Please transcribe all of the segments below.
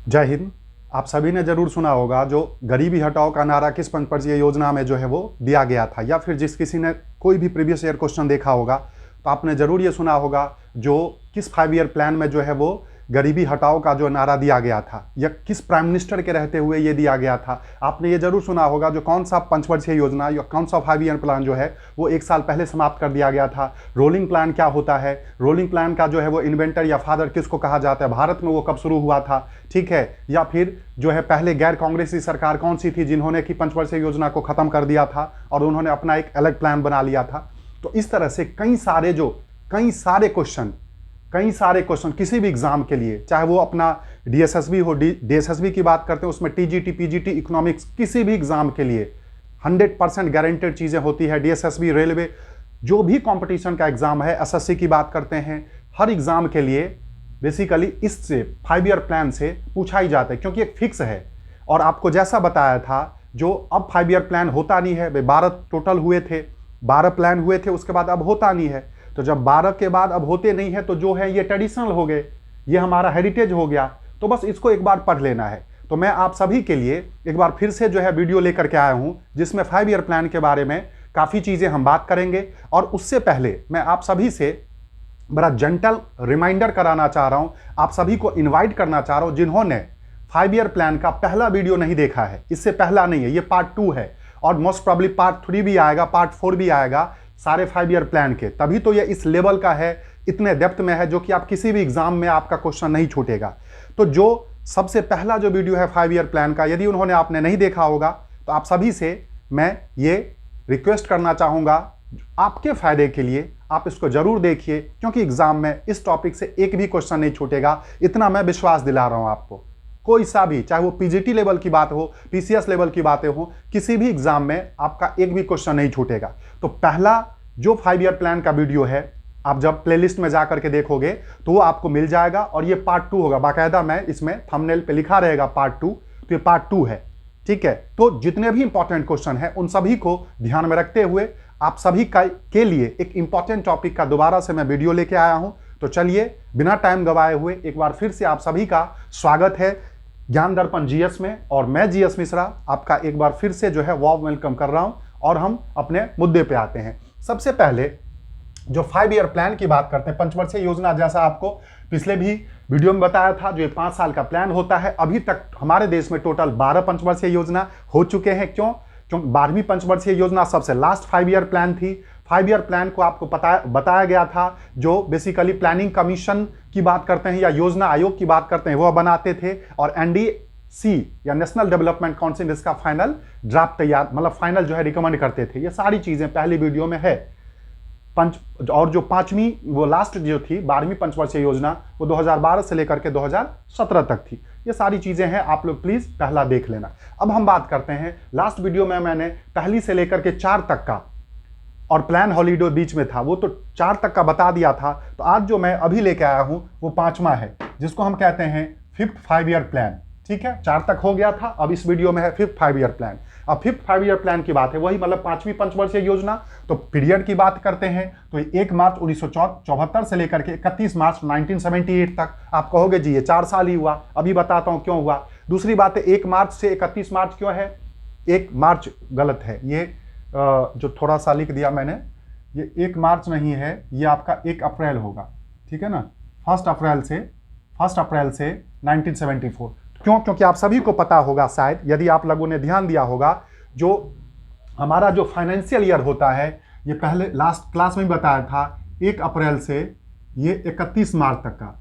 जय हिंद। आप सभी ने जरूर सुना होगा जो गरीबी हटाओ का नारा किस पंचवर्षीय योजना में जो है वो दिया गया था, या फिर जिस किसी ने कोई भी प्रीवियस ईयर क्वेश्चन देखा होगा तो आपने जरूर ये सुना होगा जो किस 5 ईयर प्लान में जो है वो गरीबी हटाओ का जो नारा दिया गया था, या किस प्राइम मिनिस्टर के रहते हुए ये दिया गया था। आपने ये जरूर सुना होगा जो कौन सा पंचवर्षीय योजना या कौन सा 5 ईयर प्लान जो है वो 1 साल पहले समाप्त कर दिया गया था। रोलिंग प्लान क्या होता है, रोलिंग प्लान का जो है वो इन्वेंटर या फादर किसको कहा जाता है, भारत में वो कब शुरू हुआ था, ठीक है। या फिर जो है पहले गैर कांग्रेसी सरकार कौन सी थी जिन्होंने की पंचवर्षीय योजना को खत्म कर दिया था और उन्होंने अपना एक अलग प्लान बना लिया था। तो इस तरह से कई सारे क्वेश्चन किसी भी एग्जाम के लिए, चाहे वो अपना डीएसएसबी हो, डीएसएसबी की बात करते हैं उसमें टीजीटी पीजीटी इकोनॉमिक्स, किसी भी एग्जाम के लिए 100% गारंटेड चीजें होती है। डीएसएसबी, रेलवे, जो भी कंपटीशन का एग्जाम है, एसएससी की बात करते हैं, हर एग्जाम के लिए बेसिकली इससे 5 ईयर प्लान से पूछा ही जाता है क्योंकि एक फिक्स है। और आपको जैसा बताया था जो अब 5 ईयर प्लान होता नहीं है, 12 टोटल हुए थे, 12 प्लान हुए थे, उसके बाद अब होता नहीं है। तो जब 12 के बाद अब होते नहीं है तो जो है ये ट्रेडिशनल हो गए, ये हमारा हेरिटेज हो गया, तो बस इसको एक बार पढ़ लेना है। तो मैं आप सभी के लिए एक बार फिर से जो है वीडियो लेकर के आया हूं जिसमें 5 ईयर प्लान के बारे में काफी चीजें हम बात करेंगे। और उससे पहले मैं आप सभी से बड़ा जेंटल रिमाइंडर कराना चाह रहा हूं, आप सभी को इन्वाइट करना चाह रहा हूं जिन्होंने 5 ईयर प्लान का पहला वीडियो नहीं देखा है, इससे पहला नहीं है, ये पार्ट 2 है और मोस्ट प्रॉब्ली पार्ट 3 भी आएगा, पार्ट 4 भी आएगा सारे 5 ईयर प्लान के। तभी तो ये इस लेवल का है, इतने डेप्थ में है जो कि आप किसी भी एग्जाम में आपका क्वेश्चन नहीं छूटेगा। तो जो सबसे पहला जो वीडियो है 5 ईयर प्लान का, यदि उन्होंने आपने नहीं देखा होगा तो आप सभी से मैं ये रिक्वेस्ट करना चाहूंगा आपके फायदे के लिए आप इसको जरूर देखिए, क्योंकि एग्जाम में इस टॉपिक से एक भी क्वेश्चन नहीं छूटेगा, इतना मैं विश्वास दिला रहा हूं आपको। कोई सा भी, चाहे वो पीजीटी लेवल की बात हो, पीसीएस लेवल की बातें हो, किसी भी एग्जाम में आपका एक भी क्वेश्चन नहीं छूटेगा। तो पहला जो 5 ईयर प्लान का वीडियो है, आप जब प्लेलिस्ट में जाकर के देखोगे तो वो आपको मिल जाएगा और ये पार्ट 2 होगा, बाकायदा मैं इसमें थंबनेल पे लिखा रहेगा पार्ट 2, तो ये पार्ट 2 है, ठीक है। तो जितने भी इंपॉर्टेंट क्वेश्चन है उन सभी को ध्यान में रखते हुए आप सभी के लिए एक इंपॉर्टेंट टॉपिक का दोबारा से मैं वीडियो लेके आया हूं। तो चलिए बिना टाइम गवाए हुए एक बार फिर से आप सभी का स्वागत है ज्ञान दर्पण जीएस में, और मैं जीएस मिश्रा आपका एक बार फिर से जो है वार्म वेलकम कर रहा हूं और हम अपने मुद्दे पे आते हैं। सबसे पहले जो 5 ईयर प्लान की बात करते हैं, पंचवर्षीय योजना, जैसा आपको पिछले भी वीडियो में बताया था, जो ये 5 साल का प्लान होता है। अभी तक हमारे देश में टोटल 12 पंचवर्षीय योजना हो चुके हैं। क्योंकि 12वीं पंचवर्षीय योजना सबसे लास्ट 5 ईयर प्लान थी। 5 ईयर प्लान को आपको बताया गया था, जो बेसिकली प्लानिंग कमीशन की बात करते हैं या योजना आयोग की बात करते हैं, वह बनाते थे, और एनडीसी या नेशनल डेवलपमेंट काउंसिल इसका फाइनल ड्राफ्ट तैयार, मतलब फाइनल जो है रिकमेंड करते थे। ये सारी चीजें पहली वीडियो में है। और जो 5वीं वो लास्ट जो थी 12वीं पंचवर्षीय योजना, वो 2012 से लेकर के 2017 तक थी। ये सारी चीजें हैं, आप लोग प्लीज पहला देख लेना। अब हम बात करते हैं, लास्ट वीडियो में मैंने पहली से लेकर के 4 तक का, और प्लान हॉलीडे बीच में था, वो तो 4 तक का बता दिया था। तो आज जो मैं अभी लेके आया हूं वो 5वां है, जिसको हम कहते हैं 5th 5 ईयर प्लान, ठीक है। 4 तक हो गया था, अब इस वीडियो में है 5th 5 ईयर प्लान। अब 5th 5 ईयर प्लान की बात है, वही मतलब 5वीं पंचवर्षीय योजना। तो पीरियड की बात करते हैं तो 1 मार्च 1974 से लेकर के 31 मार्च 1978 तक। आप कहोगे जी ये 4 साल ही हुआ, अभी बताता हूं क्यों हुआ। दूसरी बात है 1 मार्च से 31 मार्च क्यों है, 1 मार्च गलत है, ये जो थोड़ा सा लिख दिया मैंने, ये 1 मार्च नहीं है, ये आपका 1 अप्रैल होगा, ठीक है ना। 1 अप्रैल से 1974। क्यों? क्योंकि आप सभी को पता होगा शायद, यदि आप लोगों ने ध्यान दिया होगा, जो हमारा जो फाइनेंशियल ईयर होता है, ये पहले लास्ट क्लास में बताया था, 1 अप्रैल से ये 31 मार्च तक का,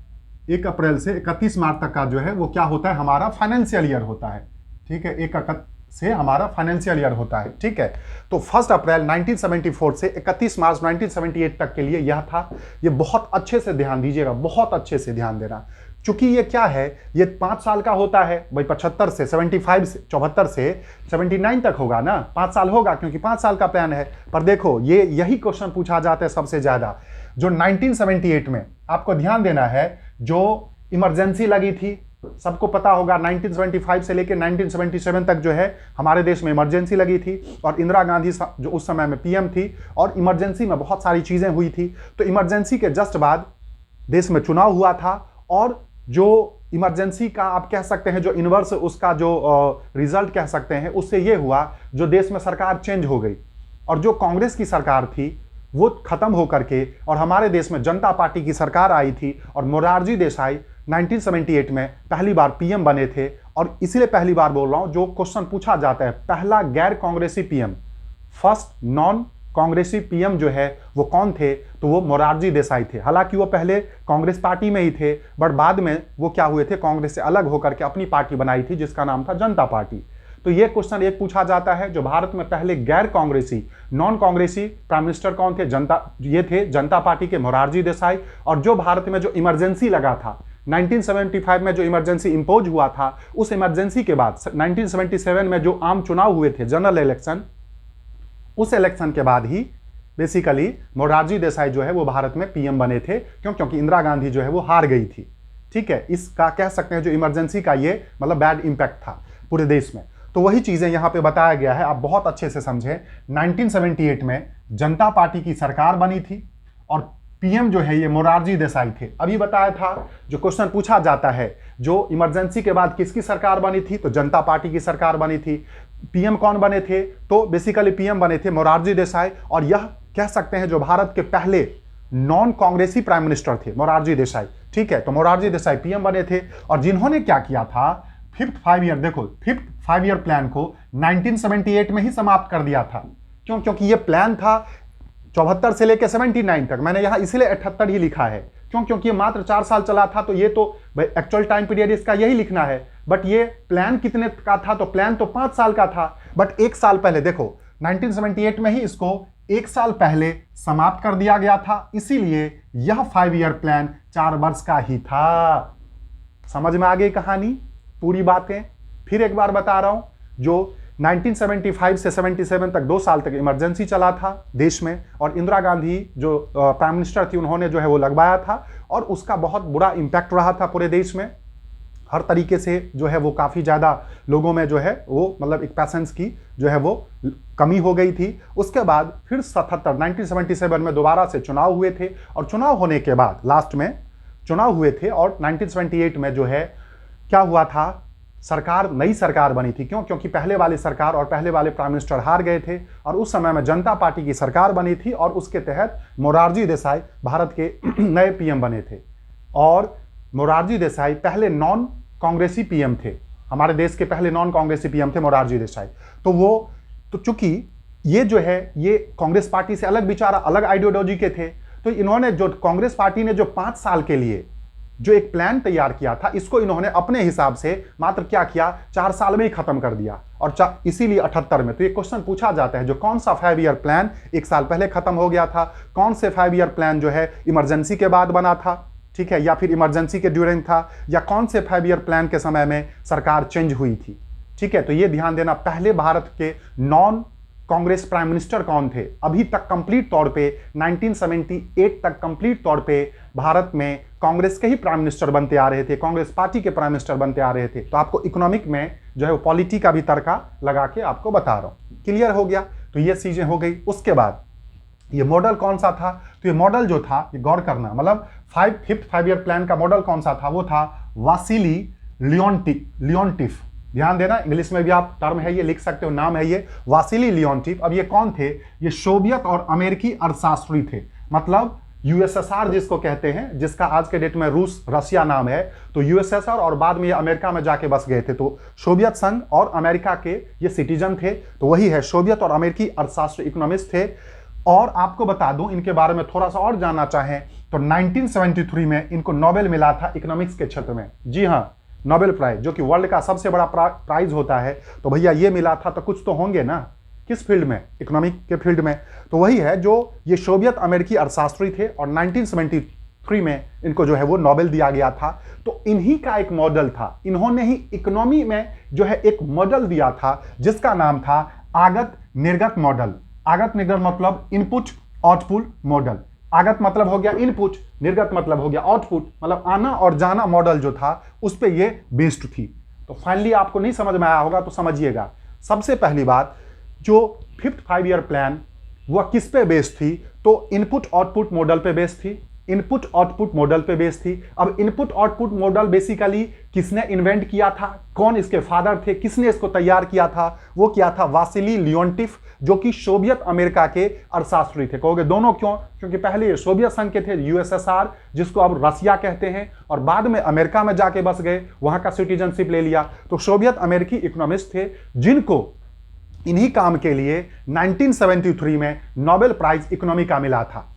1 अप्रैल से 31 मार्च तक का जो है वो क्या होता है, हमारा फाइनेंशियल ईयर होता है, ठीक है। 1 से हमारा फाइनेंशियल ईयर होता है, ठीक है। तो 1 अप्रैल 1974 से 31 मार्च 1978 तक के लिए यह था। ये बहुत अच्छे से ध्यान दीजिएगा, बहुत अच्छे से ध्यान देना, क्योंकि ये क्या है, ये 5 साल का होता है भाई। 75 से 74 से 79 तक होगा ना, 5 साल होगा, क्योंकि 5 साल का प्लान है। पर देखो ये यही क्वेश्चन पूछा जाता है सबसे ज्यादा, जो 1978 में आपको ध्यान देना है, जो इमरजेंसी लगी थी, सबको पता होगा 1975 से लेकर 1977 तक जो है हमारे देश में इमरजेंसी लगी थी, और इंदिरा गांधी जो उस समय में पीएम थी, और इमरजेंसी में बहुत सारी चीजें हुई थी। तो इमरजेंसी के जस्ट बाद देश में चुनाव हुआ था, और जो इमरजेंसी का आप कह सकते हैं जो इन्वर्स उसका जो रिजल्ट कह सकते हैं, उससे ये हुआ जो देश में सरकार चेंज हो गई और जो कांग्रेस की सरकार थी वो खत्म होकर के और हमारे देश में जनता पार्टी की सरकार आई थी और मोरारजी देसाई 1978 में पहली बार पीएम बने थे। और इसलिए पहली बार बोल रहा हूं, जो क्वेश्चन पूछा जाता है पहला गैर कांग्रेसी पीएम, फर्स्ट नॉन कांग्रेसी पीएम जो है वो कौन थे, तो वो मोरारजी देसाई थे। हालांकि वो पहले कांग्रेस पार्टी में ही थे, बट बाद में वो क्या हुए थे, कांग्रेस से अलग होकर के अपनी पार्टी बनाई थी जिसका नाम था जनता पार्टी। तो ये क्वेश्चन एक पूछा जाता है, जो भारत में पहले गैर कांग्रेसी नॉन कांग्रेसी प्राइम मिनिस्टर कौन थे, ये थे जनता पार्टी के मोरारजी देसाई। और जो भारत में जो इमरजेंसी लगा था 1975 में, जो इमरजेंसी इंपोज हुआ था, उस इमरजेंसी के बाद 1977 में जो आम चुनाव हुए थे, जनरल इलेक्शन, उस इलेक्शन के बाद ही बेसिकली मोरारजी देसाई जो है वो भारत में पीएम बने थे, क्योंकि इंदिरा गांधी जो है वो हार गई थी। ठीक है, इसका कह सकते हैं जो इमरजेंसी का ये मतलब बैड इंपैक्ट था पूरे देश में। तो वही चीजें यहां पे बताया गया है, आप बहुत अच्छे से समझें। 1978 में जनता पार्टी की सरकार बनी थी और पीएम जो है ये मोरारजी देसाई थे। अभी बताया था, जो क्वेश्चन पूछा जाता है जो इमरजेंसी के बाद किसकी सरकार बनी थी, तो जनता पार्टी की सरकार बनी थी। पीएम कौन बने थे, तो बेसिकली पीएम बने थे मोरारजी देसाई। और यह कह सकते हैं जो भारत के पहले नॉन कांग्रेसी प्राइम मिनिस्टर थे मोरारजी देसाई। ठीक है, तो मोरारजी देसाई पीएम बने थे और जिन्होंने क्या किया था, फिफ्थ 5 ईयर, देखो फिफ्थ 5 ईयर प्लान को 1978 में ही समाप्त कर दिया था। क्योंकि ये प्लान था 74 से लेकर 79 तक, मैंने यहां इसलिए 78 ही लिखा है क्योंकि ये मात्र 4 साल चला था, तो ये तो एक्चुअल टाइम पीरियड इसका यही लिखना है। बट ये प्लान कितने का था, तो प्लान तो 5 साल का था, बट 1 साल पहले, देखो 1978 में ही इसको 1 साल पहले समाप्त कर दिया गया था, इसीलिए यह 5 ईयर प्लान 4 वर्ष का ही था। समझ में आ गई कहानी, पूरी बातें फिर एक बार बता रहा हूं। जो 1975 से 77 तक 2 साल तक इमरजेंसी चला था देश में, और इंदिरा गांधी जो प्राइम मिनिस्टर थी उन्होंने जो है वो लगवाया था, और उसका बहुत बुरा इंपैक्ट रहा था पूरे देश में। हर तरीके से जो है वो काफ़ी ज़्यादा लोगों में जो है वो मतलब एक पैसेंस की जो है वो कमी हो गई थी। उसके बाद फिर 1977 में दोबारा से चुनाव हुए थे, और चुनाव होने के बाद लास्ट में चुनाव हुए थे, और 1978 में जो है क्या हुआ था, नई सरकार बनी थी। क्योंकि पहले वाली सरकार और पहले वाले प्राइम मिनिस्टर हार गए थे, और उस समय में जनता पार्टी की सरकार बनी थी, और उसके तहत मोरारजी देसाई भारत के नए पीएम बने थे। और मोरारजी देसाई पहले नॉन कांग्रेसी पीएम थे, हमारे देश के पहले नॉन कांग्रेसी पीएम थे मोरारजी देसाई। तो चूंकि ये जो है ये कांग्रेस पार्टी से अलग विचार, अलग आइडियोलॉजी के थे, तो इन्होंने जो कांग्रेस पार्टी ने जो 5 साल के लिए जो एक प्लान तैयार किया था, इसको इन्होंने अपने हिसाब से मात्र क्या किया, 4 साल में ही खत्म कर दिया, और इसीलिए 78 में। तो ये क्वेश्चन पूछा जाता है जो कौन सा 5 ईयर प्लान 1 साल पहले खत्म हो गया था, कौन से 5 ईयर प्लान जो है इमरजेंसी के बाद बना था, ठीक है, या फिर इमरजेंसी के ड्यूरिंग था, या कौन से 5 ईयर प्लान के समय में सरकार चेंज हुई थी। ठीक है, तो ये ध्यान देना, पहले भारत के नॉन कांग्रेस प्राइम मिनिस्टर कौन थे। अभी तक कंप्लीट तौर पे 1978 तक कंप्लीट तौर पे भारत में कांग्रेस के ही प्राइम मिनिस्टर बनते आ रहे थे, कांग्रेस पार्टी के प्राइम मिनिस्टर बनते आ रहे थे। तो आपको इकोनॉमिक में जो है वो पॉलिटी का भी तड़का लगा के आपको बता रहा हूं, क्लियर हो गया। तो ये चीजें हो गई। उसके बाद ये मॉडल कौन सा था, तो ये मॉडल जो था, ये गौर करना, मतलब फिफ्थ 5 ईयर प्लान का मॉडल कौन सा था, वो था वासिली लियोनटिफ। ध्यान देना, इंग्लिश में भी आप टर्म है ये लिख सकते हो, नाम है ये वासिली लियोनटिफ। अब ये कौन थे, ये सोवियत और अमेरिकी अर्थशास्त्री थे, मतलब यूएसएसआर जिसको कहते हैं, जिसका आज के डेट में रूस रशिया नाम है, तो यूएसएसआर, और बाद में ये अमेरिका में जाके बस गए थे। तो सोवियत संघ और अमेरिका के ये सिटीजन थे, तो वही है सोवियत और अमेरिकी अर्थशास्त्री, इकोनॉमिस्ट थे। और आपको बता दूं, इनके बारे में थोड़ा सा और जानना चाहें तो 1973 में इनको नोबेल मिला था इकोनॉमिक्स के क्षेत्र में। जी हाँ, नोबेल प्राइज, जो कि वर्ल्ड का सबसे बड़ा प्राइज होता है। तो भैया ये मिला था, तो कुछ तो होंगे ना, किस फील्ड में, इकोनॉमिक के फील्ड में। तो वही है जो ये सोवियत अमेरिकी अर्थशास्त्री थे, और 1973 में इनको जो है वो नोबेल दिया गया था। तो इन्हीं का एक मॉडल था, इन्होंने ही इकोनॉमी में जो है एक मॉडल दिया था, जिसका नाम था आगत निर्गत मॉडल। आगत निर्गत मतलब इनपुट आउटपुट मॉडल। आगत मतलब हो गया इनपुट, निर्गत मतलब हो गया आउटपुट, मतलब आना और जाना मॉडल जो था उस पे ये बेस्ड थी। तो फाइनली आपको नहीं समझ में आया होगा तो समझिएगा। सबसे पहली बात, जो फिफ्थ 5 ईयर प्लान वह किस पे बेस्ड थी, तो इनपुट आउटपुट मॉडल पे बेस्ड थी। इनपुट आउटपुट मॉडल पे बेस्ड थी। अब इनपुट आउटपुट मॉडल बेसिकली किसने इन्वेंट किया था, कौन इसके फादर थे, किसने इसको तैयार किया था? वो किया था वासिली लियोन्टिफ, जो कि सोवियत अमेरिका के अर्थशास्त्री थे। कहोगे दोनों क्यों? क्योंकि पहले ये सोवियत संघ के थे, यूएसएसआर, जिसको अब रसिया कहते हैं, और बाद में अमेरिका में जाके बस गए, वहां का सिटीजनशिप ले लिया। तो सोवियत अमेरिकी इकोनॉमिस्ट थे, जिनको इन्हीं काम के लिए 1973 में नोबेल प्राइज इकोनॉमी का मिला था।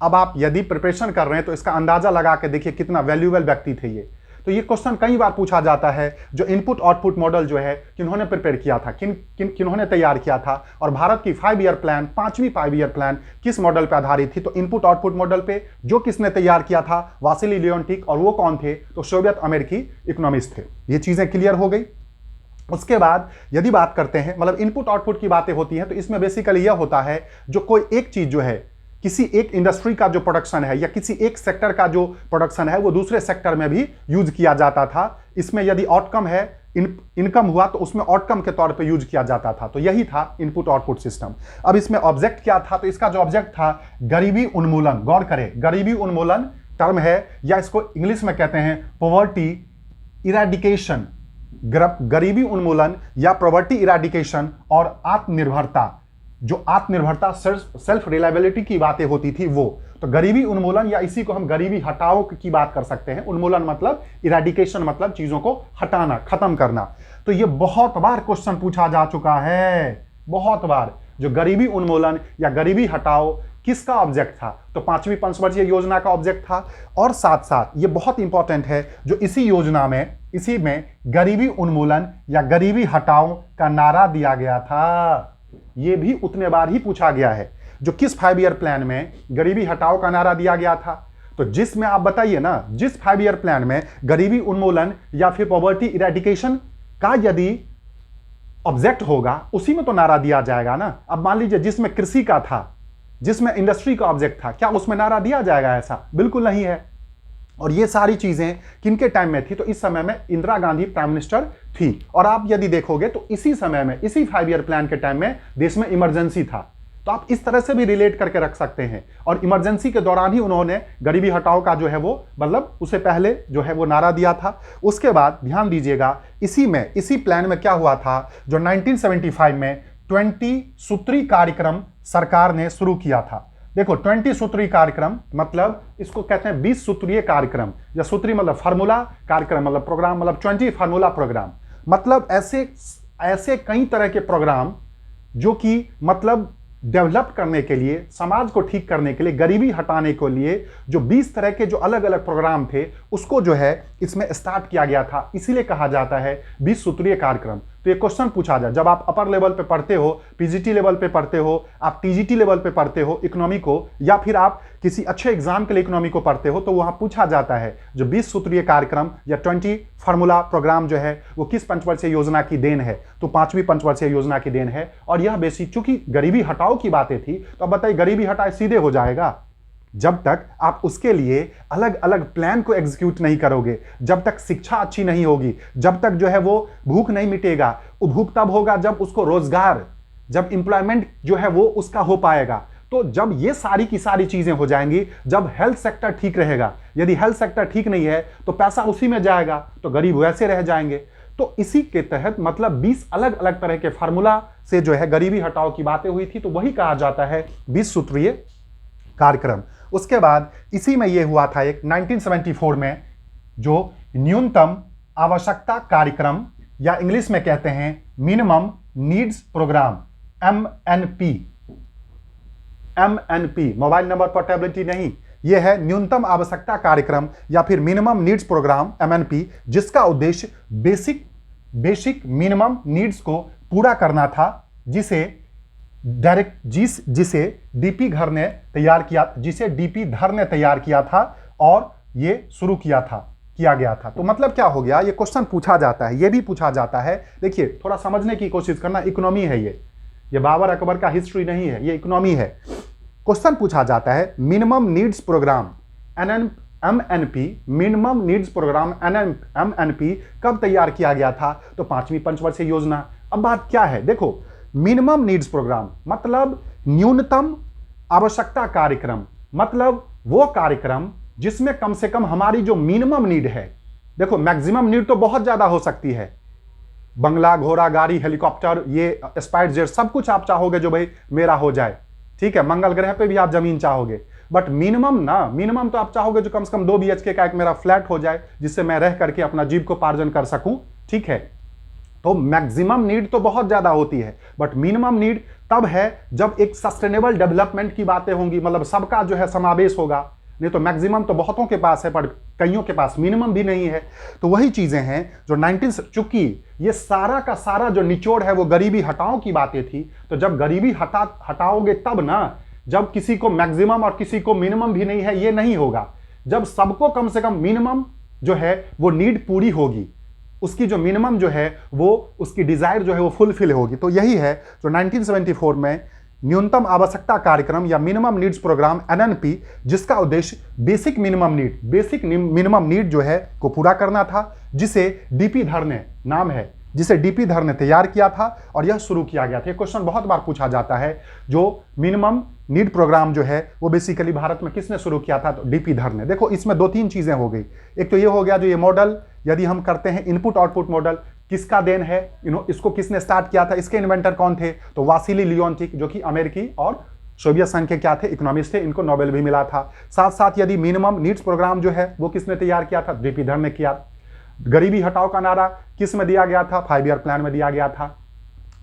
अब आप यदि प्रिपरेशन कर रहे हैं तो इसका अंदाजा लगा के देखिए कितना वैल्यूएबल व्यक्ति थे ये। तो ये क्वेश्चन कई बार पूछा जाता है, जो इनपुट आउटपुट मॉडल जो है किन्होंने प्रिपेयर किया था, किन्होंने तैयार किया था, और भारत की 5 ईयर प्लान, 5वीं 5 ईयर प्लान किस मॉडल पे आधारित थी? तो इनपुट आउटपुट मॉडल पे, जो किसने तैयार किया था? Vasily Leontief. और वो कौन थे? तो सोवियत अमेरिकी इकोनॉमिस्ट थे। ये चीजें क्लियर हो गई। उसके बाद यदि बात करते हैं, मतलब इनपुट आउटपुट की बातें होती हैं, तो इसमें बेसिकली यह होता है जो कोई एक चीज जो है, किसी एक इंडस्ट्री का जो प्रोडक्शन है या किसी एक सेक्टर का जो प्रोडक्शन है, वो दूसरे सेक्टर में भी यूज किया जाता था। इसमें यदि आउटकम है, इनकम हुआ, तो उसमें आउटकम के तौर पे यूज किया जाता था। तो यही था इनपुट आउटपुट सिस्टम। अब इसमें ऑब्जेक्ट क्या था? तो इसका जो ऑब्जेक्ट था गरीबी उन्मूलन। गौर करें, गरीबी उन्मूलन टर्म है, या इसको इंग्लिश में कहते हैं पॉवर्टी इरेडिकेशन। गरीबी उन्मूलन या पॉवर्टी इरेडिकेशन और आत्मनिर्भरता, जो आत्मनिर्भरता, सेल्फ रिलायबिलिटी की बातें होती थी वो। तो गरीबी उन्मूलन, या इसी को हम गरीबी हटाओ की बात कर सकते हैं। उन्मूलन मतलब, इरेडिकेशन मतलब चीजों को हटाना, खत्म करना। तो ये बहुत बार क्वेश्चन पूछा जा चुका है, बहुत बार। जो गरीबी उन्मूलन या गरीबी हटाओ किसका ऑब्जेक्ट था? तो 5वीं पंचवर्षीय योजना का ऑब्जेक्ट था। और साथ साथ ये बहुत इंपॉर्टेंट है, जो इसी योजना में, इसी में गरीबी उन्मूलन या गरीबी हटाओ का नारा दिया गया था। ये भी उतने बार ही पूछा गया है, जो किस 5 ईयर प्लान में गरीबी हटाओ का नारा दिया गया था। तो जिसमें आप बताइए ना, जिस 5 ईयर प्लान में गरीबी उन्मूलन या फिर पॉवर्टी इरेडिकेशन का यदि ऑब्जेक्ट होगा, उसी में तो नारा दिया जाएगा ना। अब मान लीजिए जिसमें कृषि का था, जिसमें इंडस्ट्री का ऑब्जेक्ट था, क्या उसमें नारा दिया जाएगा? ऐसा बिल्कुल नहीं है। और ये सारी चीजें किनके टाइम में थी? तो इस समय में इंदिरा गांधी प्राइम मिनिस्टर थी। और आप यदि देखोगे तो इसी समय में, इसी 5 ईयर प्लान के टाइम में देश में इमरजेंसी था। तो आप इस तरह से भी रिलेट करके रख सकते हैं। और इमरजेंसी के दौरान ही उन्होंने गरीबी हटाओ का जो है वो, मतलब उससे पहले जो है वो नारा दिया था। उसके बाद ध्यान दीजिएगा, इसी प्लान में क्या हुआ था, जो 1975 में 20 सूत्री कार्यक्रम सरकार ने शुरू किया था। देखो 20 सूत्री कार्यक्रम मतलब, इसको कहते हैं 20 सूत्रीय कार्यक्रम, या सूत्री मतलब फार्मूला, कार्यक्रम मतलब प्रोग्राम, मतलब 20 फार्मूला प्रोग्राम। मतलब ऐसे कई तरह के प्रोग्राम जो कि मतलब डेवलप करने के लिए, समाज को ठीक करने के लिए, गरीबी हटाने के लिए, जो 20 तरह के जो अलग अलग प्रोग्राम थे, उसको जो है इसमें स्टार्ट किया गया था। इसीलिए कहा जाता है 20 सूत्रीय कार्यक्रम। तो ये क्वेश्चन पूछा जाए, जब आप अपर लेवल पे पढ़ते हो, पीजीटी लेवल पे पढ़ते हो, आप टीजीटी लेवल पे पढ़ते हो इकोनॉमी को, या फिर आप किसी अच्छे एग्जाम के लिए इकोनॉमी को पढ़ते हो, तो वहां पूछा जाता है जो 20 सूत्रीय कार्यक्रम या 20 फार्मूला प्रोग्राम जो है वो किस पंचवर्षीय योजना की देन है? तो 5वीं पंचवर्षीय योजना की देन है। और यह बेसिक, चूंकि गरीबी हटाओ की बातें थी, तो अब बताइए गरीबी हटाए सीधे हो जाएगा? जब तक आप उसके लिए अलग अलग प्लान को एग्जीक्यूट नहीं करोगे, जब तक शिक्षा अच्छी नहीं होगी, जब तक जो है वो भूख नहीं मिटेगा। भूख तब होगा जब उसको रोजगार, जब एम्प्लॉयमेंट जो है वो उसका हो पाएगा। तो जब ये सारी की सारी चीजें हो जाएंगी, जब हेल्थ सेक्टर ठीक रहेगा, यदि हेल्थ सेक्टर ठीक नहीं है तो पैसा उसी में जाएगा, तो गरीब वैसे रह जाएंगे। तो इसी के तहत मतलब 20 अलग अलग तरह के फार्मूला से जो है गरीबी हटाओ की बातें हुई थी। तो वही कहा जाता है 20 सूत्रीय कार्यक्रम। उसके बाद इसी में यह हुआ था एक 1974 में, जो न्यूनतम आवश्यकता कार्यक्रम, या इंग्लिश में कहते हैं minimum needs programme, MNP, mobile number portability नहीं, यह है न्यूनतम आवश्यकता कार्यक्रम या फिर मिनिमम नीड्स प्रोग्राम, MNP, जिसका उद्देश्य बेसिक मिनिमम नीड्स को पूरा करना था, जिसे डीपी धर ने तैयार किया था और ये शुरू किया गया था। तो मतलब क्या हो गया, ये क्वेश्चन पूछा जाता है, ये भी पूछा जाता है। देखिए थोड़ा समझने की कोशिश करना, इकोनॉमी है ये बाबर अकबर का हिस्ट्री नहीं है, ये इकोनॉमी है। क्वेश्चन पूछा जाता है minimum needs programme MNP, minimum needs programme MNP कब तैयार किया गया था? तो 5वीं पंचवर्षीय योजना। अब बात क्या है, देखो मिनिमम नीड्स प्रोग्राम मतलब न्यूनतम आवश्यकता कार्यक्रम, मतलब वो कार्यक्रम जिसमें कम से कम हमारी जो मिनिमम नीड है, देखो मैक्सिमम नीड तो बहुत ज्यादा हो सकती है, बंगला, घोड़ा गाड़ी, हेलीकॉप्टर, ये स्पाइस जेट, सब कुछ आप चाहोगे जो भाई मेरा हो जाए, ठीक है, मंगल ग्रह पे भी आप जमीन चाहोगे, बट मिनिमम तो आप चाहोगे जो कम से कम 2 BHK का एक मेरा फ्लैट हो जाए जिससे मैं रह करके अपना जीविकोपार्जन कर सकूं, ठीक है। तो मैक्सिमम नीड तो बहुत ज्यादा होती है, बट मिनिमम नीड तब है जब एक सस्टेनेबल डेवलपमेंट की बातें होंगी, मतलब सबका जो है समावेश होगा। नहीं तो मैक्सिमम तो बहुतों के पास है पर कईयों के पास मिनिमम भी नहीं है। तो वही चीजें हैं जो 19, चूंकि ये सारा का सारा जो निचोड़ है वो गरीबी हटाओ की बातें थी, तो जब गरीबी हटाओगे तब ना, जब किसी को मैक्सिमम और किसी को मिनिमम भी नहीं है, ये नहीं होगा। जब सबको कम से कम मिनिमम जो है वो नीड पूरी होगी, उसकी जो मिनिमम जो है वो उसकी डिजायर जो है वो फुलफिल होगी। तो यही है जो 1974 में न्यूनतम आवश्यकता कार्यक्रम या मिनिमम नीड्स प्रोग्राम NNP, जिसका उद्देश्य बेसिक मिनिमम नीड जो है को पूरा करना था, जिसे डीपी धर ने नाम है, जिसे डीपी धर ने तैयार किया था और यह शुरू किया गया था। ये क्वेश्चन बहुत बार पूछा जाता है, जो मिनिमम नीड प्रोग्राम जो है वो बेसिकली भारत में किसने शुरू किया था, तो डीपी धर ने। देखो इसमें 2-3 चीजें हो गई। एक तो ये हो गया जो ये मॉडल यदि हम करते हैं इनपुट आउटपुट मॉडल, किसका देन है, इसको किसने स्टार्ट किया था, इसके इन्वेंटर कौन थे, तो वासिली लियोनटिक, जो कि अमेरिकी और सोवियत संघ के क्या थे, इकोनॉमिस्ट थे, इनको नोबेल भी मिला था। साथ साथ यदि मिनिमम नीड्स प्रोग्राम जो है वो किसने तैयार किया था, डीपी धर ने किया। गरीबी हटाओ का नारा किस में दिया गया था, 5 ईयर प्लान में दिया गया था।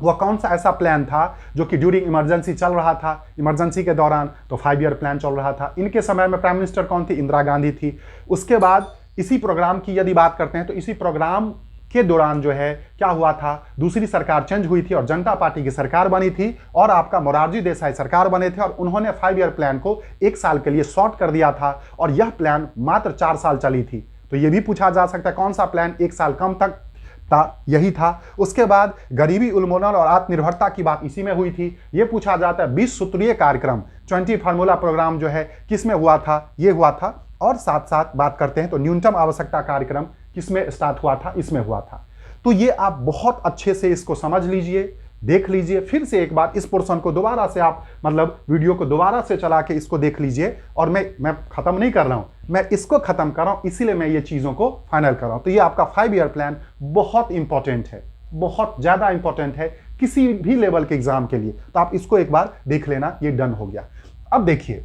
वह कौन सा ऐसा प्लान था जो कि ड्यूरिंग इमरजेंसी चल रहा था, इमरजेंसी के दौरान, तो 5 ईयर प्लान चल रहा था। इनके समय में प्राइम मिनिस्टर कौन थी, इंदिरा गांधी थी। उसके बाद इसी प्रोग्राम की यदि बात करते हैं तो इसी प्रोग्राम के दौरान जो है क्या हुआ था, दूसरी सरकार चेंज हुई थी और जनता पार्टी की सरकार बनी थी और आपका मोरारजी देसाई सरकार बने थे, और उन्होंने 5 ईयर प्लान को 1 साल के लिए शॉर्ट कर दिया था और यह प्लान मात्र 4 साल चली थी। तो यह भी पूछा जा सकता है कौन सा प्लान 1 साल कम तक था, यही था। उसके बाद गरीबी उन्मूलन और आत्मनिर्भरता की बात इसी में हुई थी। यह पूछा जाता है 20 सूत्रीय कार्यक्रम 20 फार्मूला प्रोग्राम जो है किसमें हुआ था, यह हुआ था। और साथ साथ बात करते हैं तो न्यूनतम आवश्यकता कार्यक्रम किसमें स्टार्ट हुआ था, इसमें हुआ था। तो ये आप बहुत अच्छे से इसको समझ लीजिए, देख लीजिए, फिर से एक बार इस पोर्शन को दोबारा से आप मतलब वीडियो को दोबारा से चला के इसको देख लीजिए। और मैं खत्म नहीं कर रहा हूं, मैं इसको खत्म कर रहा हूं, इसीलिए मैं ये चीजों को फाइनल कर रहा हूं। तो ये आपका 5 ईयर प्लान बहुत इंपॉर्टेंट है, बहुत ज्यादा इंपॉर्टेंट है किसी भी लेवल के एग्जाम के लिए। तो आप इसको एक बार देख लेना, ये डन हो गया। अब देखिए,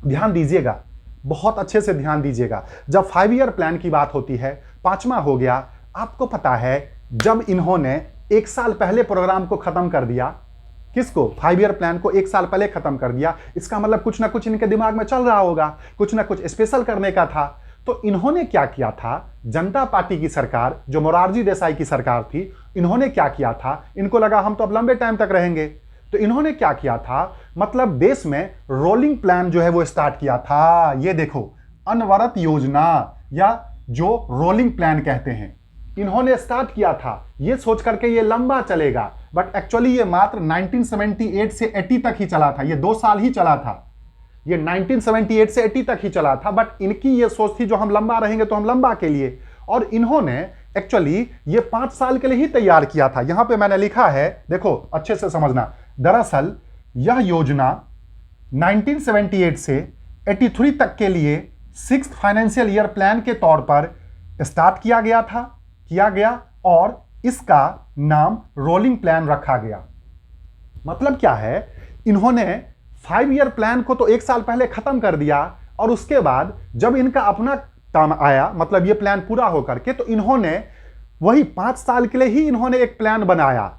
ध्यान दीजिएगा, बहुत अच्छे से ध्यान दीजिएगा। जब 5 ईयर प्लान की बात होती है, 5वां हो गया, आपको पता है जब इन्होंने 1 साल पहले प्रोग्राम को खत्म कर दिया, किसको, 5 ईयर प्लान को 1 साल पहले खत्म कर दिया, इसका मतलब कुछ ना कुछ इनके दिमाग में चल रहा होगा, कुछ ना कुछ स्पेशल करने का था। तो इन्होंने क्या किया था, जनता पार्टी की सरकार जो मोरारजी देसाई की सरकार थी, इन्होंने क्या किया था, इनको लगा हम तो अब लंबे टाइम तक रहेंगे, तो इन्होंने क्या किया था, मतलब देश में रोलिंग प्लान जो है वो स्टार्ट किया था। ये देखो, अनवरत योजना या जो रोलिंग प्लान कहते हैं, इन्होंने स्टार्ट किया था ये सोच करके ये लंबा चलेगा, बट एक्चुअली ये मात्र 1978 से 80 तक ही चला था। ये 2 साल ही चला था, ये 1978 से 80 तक ही चला था। बट इनकी ये सोच थी जो हम लंबा रहेंगे तो हम लंबा के लिए, और इन्होंने एक्चुअली ये 5 साल के लिए ही तैयार किया था। यहां पे मैंने लिखा है, देखो अच्छे से समझना, दरअसल यह योजना 1978 से 83 तक के लिए 6th फाइनेंशियल ईयर प्लान के तौर पर स्टार्ट किया गया और इसका नाम रोलिंग प्लान रखा गया। मतलब क्या है, इन्होंने 5 ईयर प्लान को तो 1 साल पहले खत्म कर दिया और उसके बाद जब इनका अपना टाइम आया, मतलब ये प्लान पूरा होकर के, तो इन्होंने वही 5 साल के लिए ही इन्होंने एक प्लान बनाया,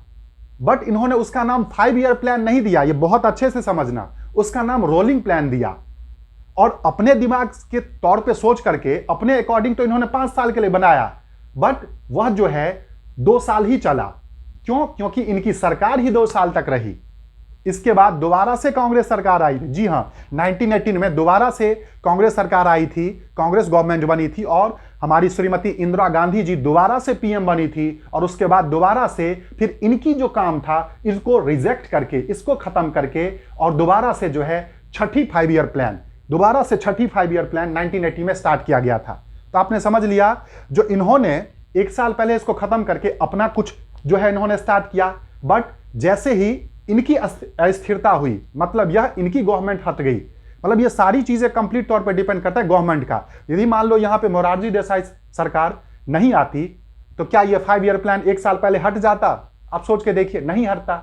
बट इन्होंने उसका नाम 5 ईयर प्लान नहीं दिया। ये बहुत अच्छे से समझना, उसका नाम रोलिंग प्लान दिया और अपने दिमाग के तौर पे सोच करके अपने अकॉर्डिंग तो इन्होंने 5 साल के लिए बनाया, बट वह जो है 2 साल ही चला। क्यों? क्योंकि इनकी सरकार ही 2 साल तक रही। इसके बाद दोबारा से कांग्रेस सरकार आई थी। जी हां, 1918 में दोबारा से कांग्रेस सरकार आई थी, कांग्रेस गवर्नमेंट बनी थी और हमारी श्रीमती इंदिरा गांधी जी दोबारा से पीएम बनी थी। और उसके बाद दोबारा से फिर इनकी जो काम था इसको रिजेक्ट करके, इसको खत्म करके और दोबारा से जो है छठी 5 ईयर प्लान, दोबारा से छठी 5 ईयर प्लान 1980 में स्टार्ट किया गया था। तो आपने समझ लिया, जो इन्होंने 1 साल पहले इसको खत्म करके अपना कुछ जो है इन्होंने स्टार्ट किया, बट जैसे ही इनकी अस्थिरता हुई, मतलब यह इनकी गवर्नमेंट हट गई, मतलब ये सारी चीजें कंप्लीट तौर पे डिपेंड करता है गवर्नमेंट का। यदि मान लो यहां पे मोरारजी देसाई सरकार नहीं आती तो क्या ये 5 ईयर प्लान 1 साल पहले हट जाता? आप सोच के देखिए, नहीं हटता।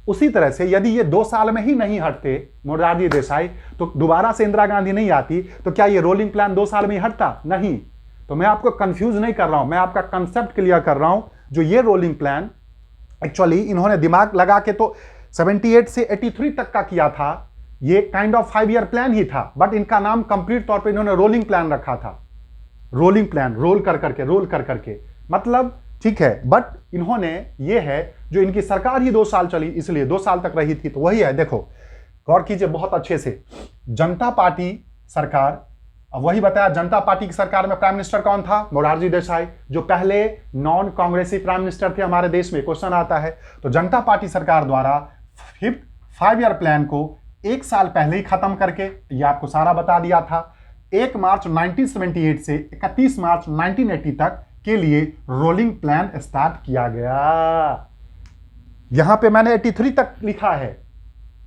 उसी तरह से यदि ये 2 साल में ही नहीं हटते मोरारजी देसाई, तो दोबारा से इंदिरा गांधी नहीं आती, तो क्या ये रोलिंग प्लान 2 साल में ही हटता? नहीं। तो मैं आपको कंफ्यूज नहीं कर रहा हूं, मैं आपका कंसेप्ट क्लियर कर रहा हूं। जो ये रोलिंग प्लान एक्चुअली इन्होंने दिमाग लगा के तो 78 से 83 तक का किया था, ये काइंड ऑफ 5 ईयर प्लान ही था, बट इनका नाम कंप्लीट तौर पे इन्होंने रोलिंग प्लान रखा था। रोलिंग प्लान, रोल कर करके मतलब ठीक है। बट इन्होंने ये है जो इनकी सरकार ही 2 साल चली, इसलिए 2 साल तक रही थी, तो वही है। देखो गौर कीजिए बहुत अच्छे से, जनता पार्टी सरकार, अब वही बताया, जनता पार्टी की सरकार में प्राइम मिनिस्टर कौन था? मोरारजी देसाई, जो पहले नॉन कांग्रेसी प्राइम मिनिस्टर थे हमारे देश में। क्वेश्चन आता है, तो जनता पार्टी सरकार द्वारा 5 ईयर प्लान को 1 साल पहले ही खत्म करके, ये आपको सारा बता दिया था, 1 मार्च 1978 से 31 मार्च 1980 तक के लिए रोलिंग प्लान स्टार्ट किया गया। यहां पे मैंने 83 तक लिखा है,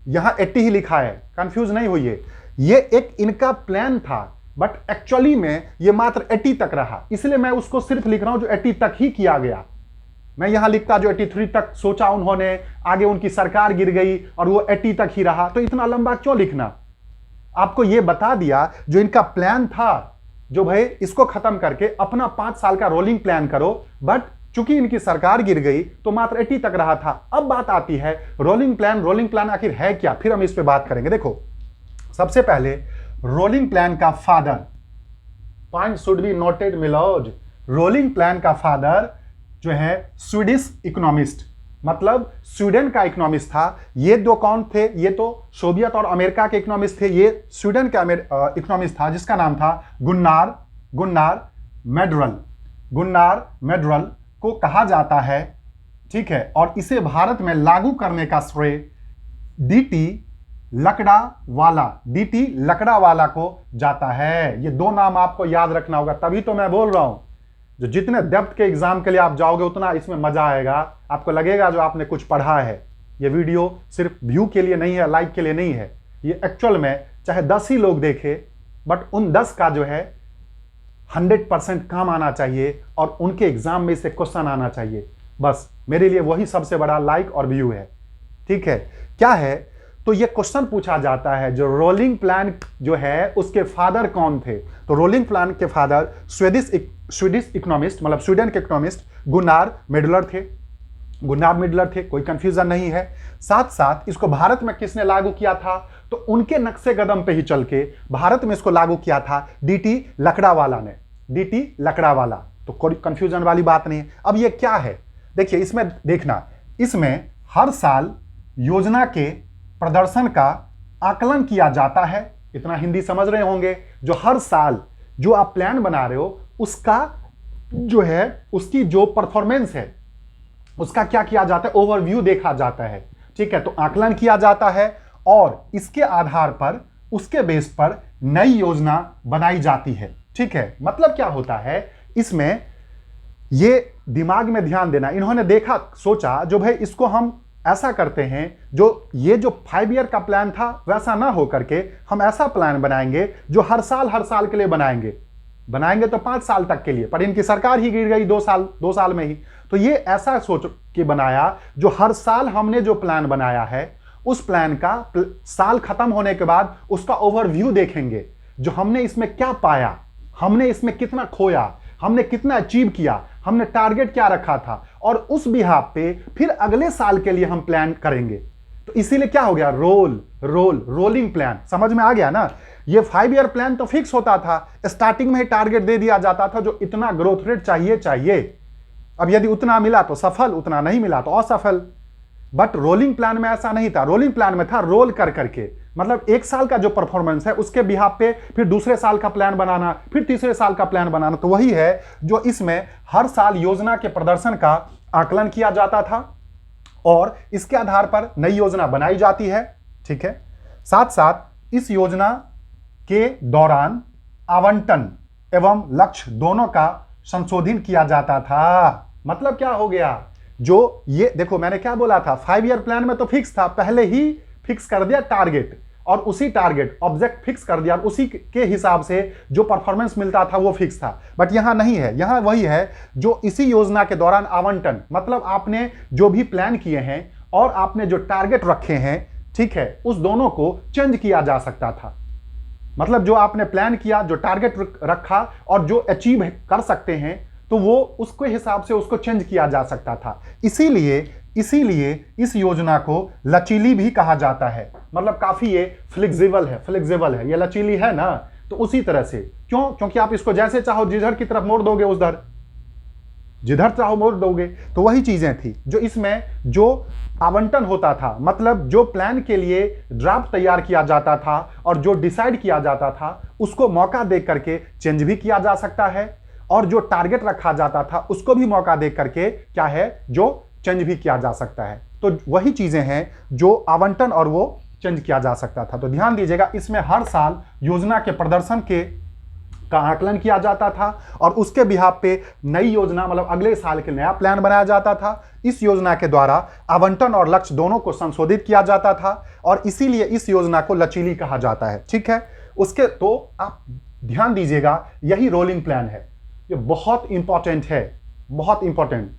यहां 80 ही लिखा है, कंफ्यूज नहीं होइए। ये एक इनका प्लान था, बट एक्चुअली में ये मात्र 80 तक रहा, इसलिए मैं उसको सिर्फ लिख रहा हूं जो 80 तक ही किया गया। मैं यहां लिखता जो 83 तक सोचा उन्होंने, आगे उनकी सरकार गिर गई और वो 80 तक ही रहा, तो इतना लंबा क्यों लिखना? आपको ये बता दिया जो इनका प्लान था, जो भाई इसको खत्म करके अपना 5 साल का रोलिंग प्लान करो, बट चूंकि इनकी सरकार गिर गई तो मात्र 80 तक रहा था। अब बात आती है रोलिंग प्लान आखिर है क्या, फिर हम इस पे बात करेंगे। देखो सबसे पहले रोलिंग प्लान का father, point should be noted मिलोज, रोलिंग प्लान का फादर जो है स्वीडिश इकोनॉमिस्ट, मतलब स्वीडन का इकोनॉमिस्ट था। ये दो कौन थे? ये तो सोवियत और अमेरिका के इकोनॉमिस्ट थे, ये स्वीडन का इकोनॉमिस्ट था जिसका नाम था गुन्नार मेडरल को कहा जाता है, ठीक है। और इसे भारत में लागू करने का श्रेय डीटी लकड़ावाला को जाता है। ये 2 नाम आपको याद रखना होगा, तभी तो मैं बोल रहा हूं जो जितने डेप्थ के एग्जाम के लिए आप जाओगे उतना इसमें मजा आएगा, आपको लगेगा जो आपने कुछ पढ़ा है। ये वीडियो सिर्फ व्यू के लिए नहीं है, लाइक के लिए नहीं है, ये एक्चुअल में चाहे 10 ही लोग देखे, बट उन 10 का जो है 100% काम आना चाहिए और उनके एग्जाम में से क्वेश्चन आना चाहिए। बस मेरे लिए वही सबसे बड़ा लाइक और व्यू है, ठीक है। क्या है, तो ये क्वेश्चन पूछा जाता है जो रोलिंग प्लान जो है उसके फादर कौन थे? तो रोलिंग प्लान के फादर स्वीडिश इकोनॉमिस्ट, मतलब स्वीडन के इकोनॉमिस्ट गुन्नार मेडलर थे, कोई कंफ्यूजन नहीं है। साथ साथ इसको भारत में किसने लागू किया था? तो उनके नक्शे कदम पे ही चल के भारत में इसको लागू किया था डीटी लकड़ावाला, तो कोई कंफ्यूजन वाली बात नहीं है। अब ये क्या है, देखिए इसमें देखना, इसमें हर साल योजना के प्रदर्शन का आकलन किया जाता है। इतना हिंदी समझ रहे होंगे, जो हर साल जो आप प्लान बना रहे हो उसका जो है, उसकी जो परफॉर्मेंस है उसका क्या किया जाता है, ओवरव्यू देखा जाता है, ठीक है। तो आकलन किया जाता है और इसके आधार पर, उसके बेस पर नई योजना बनाई जाती है, ठीक है। मतलब क्या होता है इसमें, ये दिमाग में ध्यान देना, इन्होंने देखा सोचा जो भाई इसको हम ऐसा करते हैं, जो ये जो 5 ईयर का प्लान था वैसा ना हो करके हम ऐसा प्लान बनाएंगे जो हर साल के लिए बनाएंगे तो 5 साल तक के लिए, पर इनकी सरकार ही गिर गई 2 साल में ही। तो ये ऐसा सोच के बनाया जो हर साल हमने जो प्लान बनाया है उस प्लान का साल खत्म होने के बाद उसका ओवरव्यू देखेंगे, जो हमने इसमें क्या पाया, हमने इसमें कितना खोया, हमने कितना अचीव किया, हमने टारगेट क्या रखा था, और उस बिहाफ पे फिर अगले साल के लिए हम प्लान करेंगे। तो इसीलिए क्या हो गया, रोलिंग प्लान। समझ में आ गया ना? ये 5 ईयर प्लान तो फिक्स होता था, स्टार्टिंग में ही टारगेट दे दिया जाता था जो इतना ग्रोथ रेट चाहिए। अब यदि उतना मिला तो सफल, उतना नहीं मिला तो असफल। बट रोलिंग प्लान में ऐसा नहीं था, रोलिंग प्लान में था रोल करके, मतलब 1 साल का जो परफॉर्मेंस है उसके बिहाफ पे फिर दूसरे साल का प्लान बनाना, फिर तीसरे साल का प्लान बनाना। तो वही है जो इसमें हर साल योजना के प्रदर्शन का आकलन किया जाता था और इसके आधार पर नई योजना बनाई जाती है, ठीक है। साथ साथ इस योजना के दौरान आवंटन एवं लक्ष्य दोनों का संशोधन किया जाता था। मतलब क्या हो गया, जो ये देखो मैंने क्या बोला था, 5 ईयर प्लान में तो फिक्स था, पहले ही फिक्स कर दिया टारगेट, और उसी टारगेट ऑब्जेक्ट फिक्स कर दिया, उसी के हिसाब से जो परफॉर्मेंस मिलता था वो फिक्स था। बट यहां नहीं है, यहां वही है जो इसी योजना के दौरान आवंटन, मतलब आपने जो भी प्लान किए हैं और आपने जो टारगेट रखे हैं, ठीक है, उस दोनों को चेंज किया जा सकता था। मतलब जो आपने प्लान किया, जो टारगेट रखा और जो अचीव कर सकते हैं, तो वो उसके हिसाब से उसको चेंज किया जा सकता था। इसीलिए इस योजना को लचीली भी कहा जाता है। मतलब काफी ये फ्लेक्सिबल है, ये लचीली है ना, तो उसी तरह से। क्यों? क्योंकि आप इसको जैसे चाहो जिधर की तरफ मोड़ दोगे, उधर जिधर चाहो मोड़ दोगे। तो वही चीजें थी जो इसमें जो आवंटन होता था, मतलब जो प्लान के लिए ड्राफ्ट तैयार किया जाता था और जो डिसाइड किया जाता था, उसको मौका देख करके चेंज भी किया जा सकता है, और जो टारगेट रखा जाता था उसको भी मौका देख करके क्या है, जो चेंज भी किया जा सकता है। तो वही चीजें हैं जो आवंटन और वो चेंज किया जा सकता था। तो ध्यान दीजिएगा, इसमें हर साल योजना के प्रदर्शन का आकलन किया जाता था और उसके बिहाफ पे नई योजना, मतलब अगले साल के नया प्लान बनाया जाता था। इस योजना के द्वारा आवंटन और लक्ष्य दोनों को संशोधित किया जाता था और इसीलिए इस योजना को लचीली कहा जाता है। ठीक है, उसके तो आप ध्यान दीजिएगा, यही रोलिंग प्लान है। ये बहुत इंपॉर्टेंट है, बहुत इंपॉर्टेंट,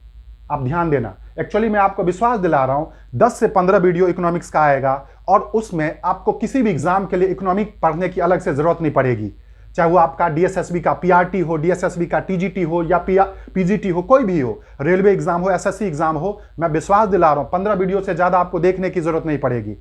आप ध्यान देना। एक्चुअली मैं आपको विश्वास दिला रहा हूं, 10 से 15 वीडियो इकोनॉमिक्स का आएगा और उसमें आपको किसी भी एग्जाम के लिए इकोनॉमिक पढ़ने की अलग से जरूरत नहीं पड़ेगी। चाहे वो आपका डीएसएसबी का पीआरटी हो, डीएसएसबी का टीजीटी हो या पीजीटी हो, कोई भी हो, रेलवे एग्जाम हो, एसएससी एग्जाम हो, मैं विश्वास दिला रहा हूं 15 वीडियो से ज्यादा आपको देखने की जरूरत नहीं पड़ेगी।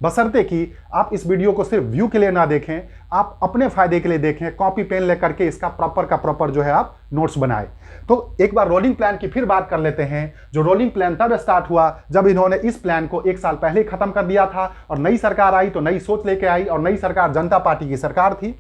बशर्ते कि आप इस वीडियो को सिर्फ व्यू के लिए ना देखें, आप अपने फायदे के लिए देखें, कॉपी पेन लेकर के इसका प्रॉपर जो है आप नोट्स बनाएं। तो एक बार रोलिंग प्लान की फिर बात कर लेते हैं। जो रोलिंग प्लान तब स्टार्ट हुआ जब इन्होंने इस प्लान को 1 साल पहले खत्म कर दिया था और नई सरकार आई तो नई सोच लेके आई, और नई सरकार जनता पार्टी की सरकार थी।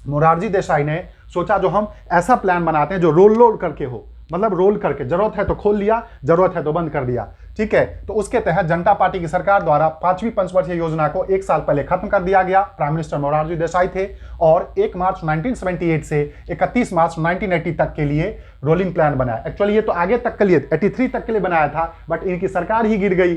मोरारजी देसाई ने सोचा जो हम ऐसा प्लान बनाते हैं जो रोल करके हो, मतलब रोल करके, जरूरत है तो खोल लिया, जरूरत है तो बंद कर दिया। ठीक है, तो उसके तहत जनता पार्टी की सरकार द्वारा 5वीं पंचवर्षीय योजना को 1 साल पहले खत्म कर दिया गया। प्राइम मिनिस्टर मोरारजी देसाई थे और 1 मार्च 1978 से 31 मार्च 1980 तक के लिए रोलिंग प्लान बनाया। एक्चुअली ये तो आगे तक के लिए 83 तक के लिए बनाया था, बट इनकी सरकार ही गिर गई,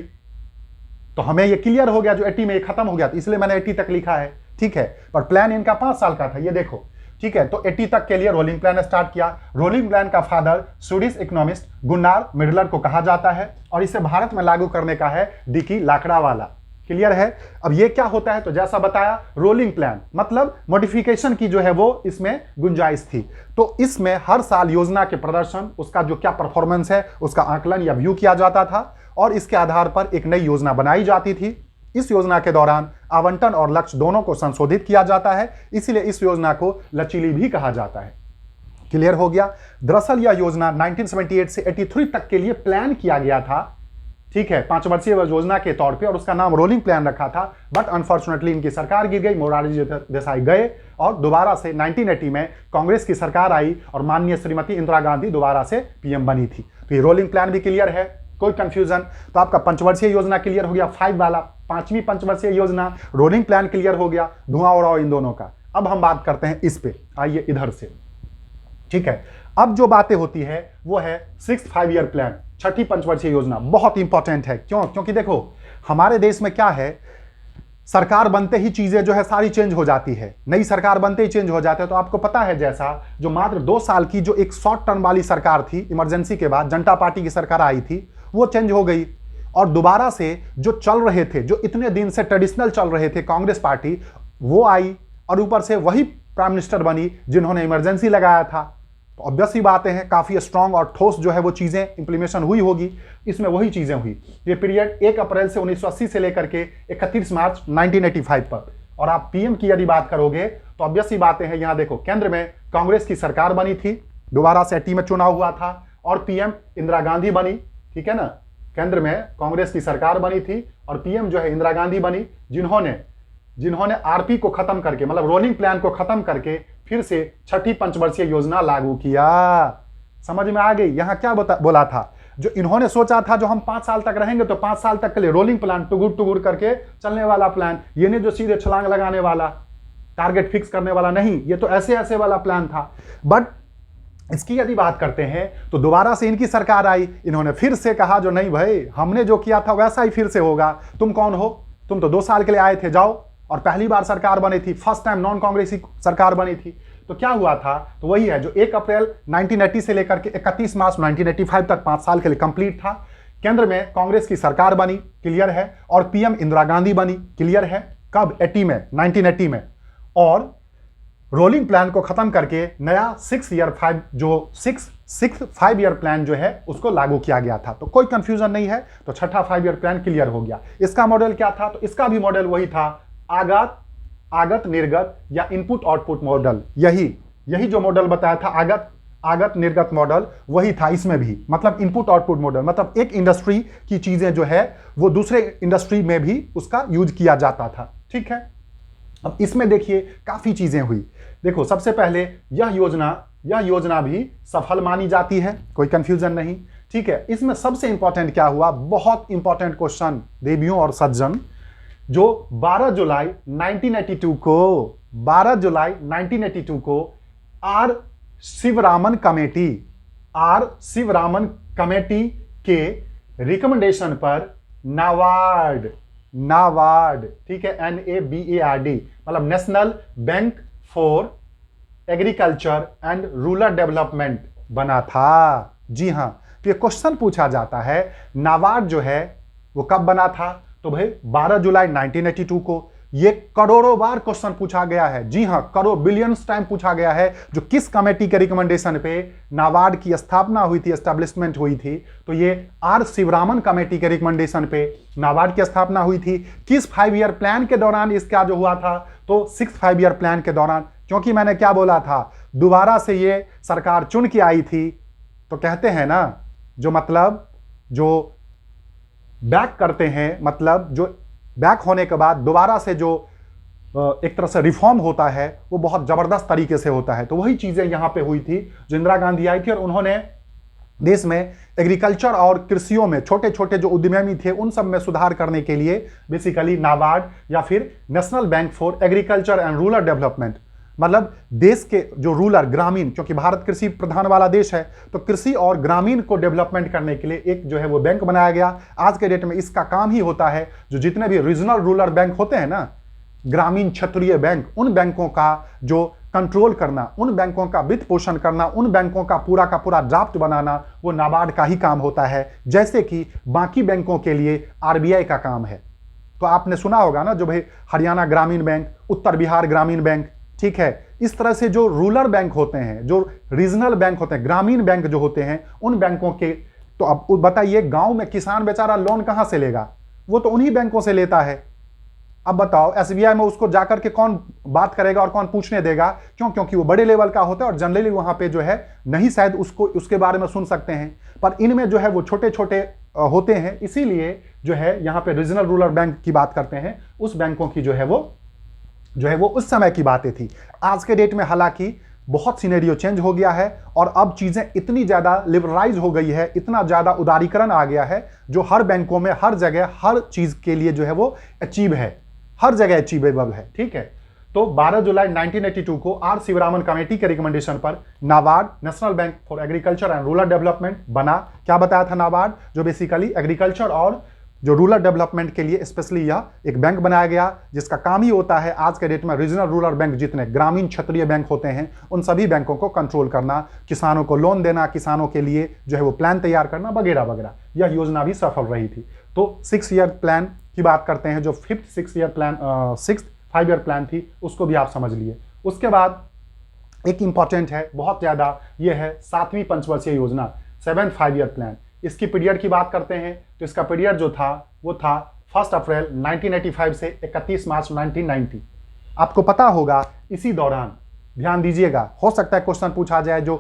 तो हमें ये क्लियर हो गया जो 80 में ये खत्म हो गया, इसलिए मैंने 80 तक लिखा है। ठीक है, पर प्लान इनका 5 साल का था, ये देखो। ठीक है, तो 80 तक के लिए रोलिंग प्लान स्टार्ट किया। रोलिंग प्लान का फादर स्वीडिश इकोनॉमिस्ट गुन्नार मिडलर को कहा जाता है और इसे भारत में लागू करने का है डीकी लाकड़ावाला। क्लियर है? अब ये क्या होता है, तो जैसा बताया रोलिंग प्लान मतलब मॉडिफिकेशन की जो है वो इसमें गुंजाइश थी। तो इसमें हर साल योजना के प्रदर्शन, उसका जो क्या परफॉर्मेंस है उसका आकलन या व्यू किया जाता था और इसके आधार पर एक नई योजना बनाई जाती थी। इस योजना के दौरान आवंटन और लक्ष्य दोनों को संशोधित किया जाता है, इसीलिए इस योजना को लचीली भी कहा जाता है। क्लियर हो गया? दरअसल यह योजना 1978 से 83 तक के लिए प्लान किया गया था। ठीक है, 5 वर्षीय योजना के तौर पे, और उसका नाम रोलिंग प्लान रखा था। बट अनफॉर्चुनेटली इनकी सरकार गिर गई, मोरारजी देसाई गए और दोबारा से 1980 में कांग्रेस की सरकार आई और माननीय श्रीमती इंदिरा गांधी दोबारा से पीएम बनी थी। तो ये रोलिंग प्लान भी क्लियर है, कोई कंफ्यूजन? तो आपका पंचवर्षीय योजना क्लियर हो गया, 5 वाला 5वीं पंचवर्षीय योजना, रोलिंग प्लान क्लियर हो गया, धुआं उड़ाओ इन दोनों का। अब हम बात करते हैं इस पे, आइए इधर से। ठीक है, अब जो बातें होती है वो है 6th 5 ईयर प्लान, 6ठी पंचवर्षीय योजना। बहुत इंपॉर्टेंट है, क्यों? क्योंकि देखो हमारे देश में क्या है, सरकार बनते ही चीजें जो है सारी चेंज हो जाती है, नई सरकार बनते ही चेंज हो जाते हैं। तो आपको पता है, जैसा जो मात्र 2 साल की जो एक शॉर्ट टर्म वाली सरकार थी, इमरजेंसी के बाद जनता पार्टी की सरकार आई थी, वो चेंज हो गई और दोबारा से जो चल रहे थे, जो इतने दिन से ट्रेडिशनल चल रहे थे कांग्रेस पार्टी, वो आई और ऊपर से वही प्राइम मिनिस्टर बनी जिन्होंने इमरजेंसी लगाया था। तो ऑब्वियस ही बातें हैं, काफी स्ट्रांग और ठोस जो है वो चीजें इंप्लीमेंटेशन हुई होगी। इसमें वही चीजें हुई। ये पीरियड 1 अप्रैल से 1980 से लेकर के 31 मार्च 1985 पर। और आप पीएम की यदि बात करोगे तो ऑब्वियस ही बातें हैं, यहां देखो केंद्र में कांग्रेस की सरकार बनी थी, दोबारा से 80 में चुनाव हुआ था और पीएम इंदिरा गांधी बनी। ठीक है ना, केंद्र में कांग्रेस की सरकार बनी थी और पीएम जो है इंदिरा गांधी बनी, जिन्होंने आरपी को खत्म करके, मतलब रोलिंग प्लान को खत्म करके फिर से 6ठी पंचवर्षीय योजना लागू किया। समझ में आ गई? यहां क्या बोला था, जो इन्होंने सोचा था जो हम 5 साल तक रहेंगे तो 5 साल तक के लिए रोलिंग प्लान, टुगुर करके चलने वाला प्लान, ये नहीं जो सीधे छलांग लगाने वाला, टारगेट फिक्स करने वाला नहीं, ये तो ऐसे ऐसे वाला प्लान था। बट इसकी यदि बात करते हैं तो दोबारा से इनकी सरकार आई, इन्होंने फिर से कहा जो नहीं भाई, हमने जो किया था वैसा ही फिर से होगा। तुम कौन हो? तुम तो 2 साल के लिए आए थे, जाओ और पहली बार सरकार बनी थी, फर्स्ट टाइम नॉन कांग्रेसी सरकार बनी थी। तो क्या हुआ था, तो वही है जो 1 अप्रैल 1980 से लेकर के 31 मार्च 1985 तक 5 साल के लिए कंप्लीट था। केंद्र में कांग्रेस की सरकार बनी, क्लियर है, और पीएम इंदिरा गांधी बनी, क्लियर है, कब 1980 में। और रोलिंग प्लान को खत्म करके नया 6 5 ईयर प्लान जो है उसको लागू किया गया था। तो कोई कंफ्यूजन नहीं है, तो छठा 5 ईयर प्लान क्लियर हो गया। इसका मॉडल क्या था, तो इसका भी मॉडल वही था, आगत निर्गत या इनपुट आउटपुट मॉडल। यही जो मॉडल बताया था, आगत निर्गत मॉडल, वही था इसमें भी। मतलब इनपुट आउटपुट मॉडल, मतलब एक इंडस्ट्री की चीजें जो है वो दूसरे इंडस्ट्री में भी उसका यूज किया जाता था। ठीक है, अब इसमें देखिए काफी चीजें हुई। देखो, सबसे पहले यह योजना भी सफल मानी जाती है, कोई कंफ्यूजन नहीं। ठीक है, इसमें सबसे इंपॉर्टेंट क्या हुआ, बहुत इंपॉर्टेंट क्वेश्चन देवियों और सज्जन, जो 12 जुलाई 1982 को आर शिवरामन कमेटी के रिकमेंडेशन पर नाबार्ड, ठीक है, NABARD, मतलब national bank for agriculture and rural development बना था। जी हां, तो ये क्वेश्चन पूछा जाता है, नाबार्ड जो है वो कब बना था, तो भाई 12 जुलाई 1982 को। ये करोड़ों बार क्वेश्चन पूछा गया है, जी हां, बिलियंस टाइम पूछा गया है, जो किस कमेटी के रिकमेंडेशन पे नाबार्ड की स्थापना हुई थी, एस्टेब्लिशमेंट हुई थी। तो ये आर शिवरामन कमेटी के रिकमेंडेशन पे नाबार्ड की स्थापना हुई थी। किस 5 ईयर प्लान के दौरान इसका जो हुआ था, तो 6 5 ईयर प्लान के दौरान। क्योंकि मैंने क्या बोला था, दोबारा से ये सरकार चुन के आई थी, तो कहते हैं ना, जो मतलब जो बैक करते हैं, मतलब जो बैक होने के बाद दोबारा से जो एक तरह से रिफॉर्म होता है वो बहुत जबरदस्त तरीके से होता है। तो वही चीजें यहां पे हुई थी, जो इंदिरा गांधी आई थी, और उन्होंने देश में एग्रीकल्चर और कृषियों में छोटे छोटे जो उद्यमी थे उन सब में सुधार करने के लिए बेसिकली नाबार्ड या फिर national bank for agriculture and rural development, मतलब देश के जो रूरल ग्रामीण, क्योंकि भारत कृषि प्रधान वाला देश है, तो कृषि और ग्रामीण को डेवलपमेंट करने के लिए एक जो है वो बैंक बनाया गया। आज के डेट में इसका काम ही होता है, जो जितने भी रीजनल रूरल बैंक होते हैं ना, ग्रामीण क्षेत्रीय बैंक, उन बैंकों का जो कंट्रोल करना, उन बैंकों का वित्त पोषण करना, उन बैंकों का पूरा ड्राफ्ट बनाना, वो नाबार्ड का ही काम होता है। जैसे कि बाकी बैंकों के लिए RBI का काम है। तो आपने सुना होगा ना, जो भाई हरियाणा ग्रामीण बैंक, उत्तर बिहार ग्रामीण बैंक, ठीक है, इस तरह से जो रूरल बैंक होते हैं, जो रीजनल बैंक होते हैं, ग्रामीण बैंक जो होते हैं, उन बैंकों के, तो अब बताइए गांव में किसान बेचारा लोन कहां से लेगा, वो तो उन्हीं बैंकों से लेता है। अब बताओ SBI में उसको जाकर के कौन बात करेगा और कौन पूछने देगा, क्यों? क्योंकि वो बड़े लेवल का होता है और जनरली वहां पे जो है नहीं शायद उसको उसके बारे में सुन सकते हैं, पर इनमें जो है वो छोटे छोटे होते हैं। इसीलिए जो है यहाँ पे रीजनल रूरल बैंक की बात करते हैं, उस बैंकों की जो है वो उस समय की बातें थी। आज के डेट में हालांकि बहुत सिनेरियो चेंज हो गया है और अब चीजें इतनी ज्यादा लिबरलाइज हो गई है, इतना ज्यादा उदारीकरण आ गया है, जो हर बैंकों में हर जगह हर चीज के लिए जो है वो अचीव है, हर जगह अचीवेबल है। ठीक है, तो 12 जुलाई 1982 को आर शिवरामन कमेटी के रिकमेंडेशन पर NABARD, national bank for agriculture and rural development बना। क्या बताया था नाबार्ड, जो बेसिकली एग्रीकल्चर और जो रूरल डेवलपमेंट के लिए स्पेशली यह एक बैंक बनाया गया, जिसका काम ही होता है आज के डेट में रीजनल रूरल बैंक, जितने ग्रामीण क्षेत्रीय बैंक होते हैं, उन सभी बैंकों को कंट्रोल करना, किसानों को लोन देना, किसानों के लिए जो है वो प्लान तैयार करना, वगैरह वगैरह। यह योजना भी सफल रही थी। तो 6 ईयर प्लान की बात करते हैं, जो 5th 5 ईयर प्लान थी, उसको भी आप समझ लिए। उसके बाद एक इंपॉर्टेंट है बहुत ज्यादा, यह है 7वीं पंचवर्षीय योजना, 7th 5 ईयर प्लान। इसकी पीरियड की बात करते हैं तो इसका पीरियड जो था वो था 1 अप्रैल 1985 से 31 मार्च 1990। आपको पता होगा इसी दौरान, ध्यान दीजिएगा, हो सकता है क्वेश्चन पूछा जाए जो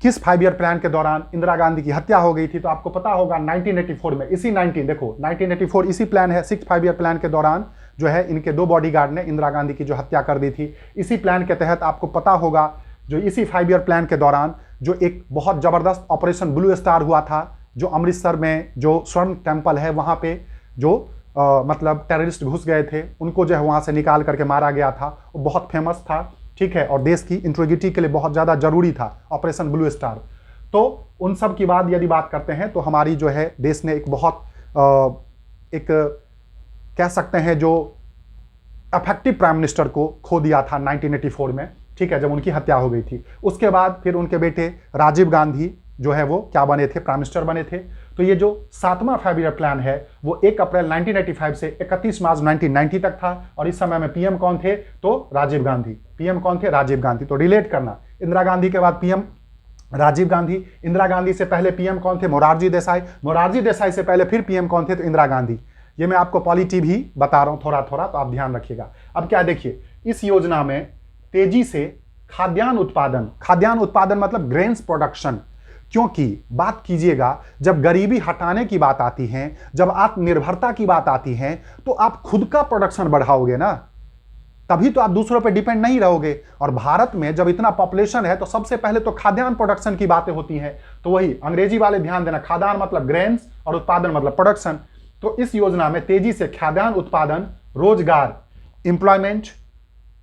किस 5 ईयर प्लान के दौरान इंदिरा गांधी की हत्या हो गई थी, तो आपको पता होगा 1984 में, इसी 1984 इसी प्लान है, 6 5 ईयर प्लान के दौरान जो है इनके 2 बॉडीगार्ड ने इंदिरा गांधी की जो हत्या कर दी थी। इसी प्लान के तहत आपको पता होगा जो इसी 5 ईयर प्लान के दौरान जो एक बहुत जबरदस्त ऑपरेशन ब्लू स्टार हुआ था, जो अमृतसर में जो स्वर्ण टेम्पल है वहां पे जो मतलब टेररिस्ट घुस गए थे, उनको जो है वहां से निकाल करके मारा गया था, वो बहुत फेमस था। ठीक है, और देश की इंटीग्रिटी के लिए बहुत ज्यादा जरूरी था ऑपरेशन ब्लू स्टार। तो उन सब की बात यदि बात करते हैं तो हमारी जो है देश ने एक बहुत एक कह सकते हैं जो इफेक्टिव प्राइम मिनिस्टर को खो दिया था 1984 में, ठीक है, जब उनकी हत्या हो गई थी। उसके बाद फिर उनके बेटे राजीव गांधी जो है वो क्या बने थे, प्राइम मिनिस्टर बने थे। तो ये जो 7वां 5 ईयर प्लान है वो 1 अप्रैल 1985 से 31 मार्च 1990 तक था, और इस समय में पीएम कौन थे, तो राजीव गांधी। पीएम कौन थे, राजीव गांधी। तो रिलेट करना, इंदिरा गांधी के बाद पीएम राजीव गांधी, इंदिरा गांधी से पहले पीएम कौन थे, मोरारजी देसाई, मोरारजी देसाई से पहले फिर पीएम कौन थे, तो इंदिरा गांधी। ये मैं आपको पॉलिटी भी बता रहा हूं थोड़ा थोड़ा, तो आप ध्यान रखिएगा। अब क्या देखिए, इस योजना में तेजी से खाद्यान्न उत्पादन मतलब ग्रेन्स प्रोडक्शन, क्योंकि बात कीजिएगा जब गरीबी हटाने की बात आती है, जब आत्मनिर्भरता की बात आती है, तो आप खुद का प्रोडक्शन बढ़ाओगे ना, तभी तो आप दूसरों पे डिपेंड नहीं रहोगे। और भारत में जब इतना पॉपुलेशन है तो सबसे पहले तो खाद्यान्न प्रोडक्शन की बातें होती हैं। तो वही अंग्रेजी वाले ध्यान देना, खाद्यान्न मतलब ग्रेन्स और उत्पादन मतलब प्रोडक्शन। तो इस योजना में तेजी से खाद्यान्न उत्पादन, रोजगार, एम्प्लॉयमेंट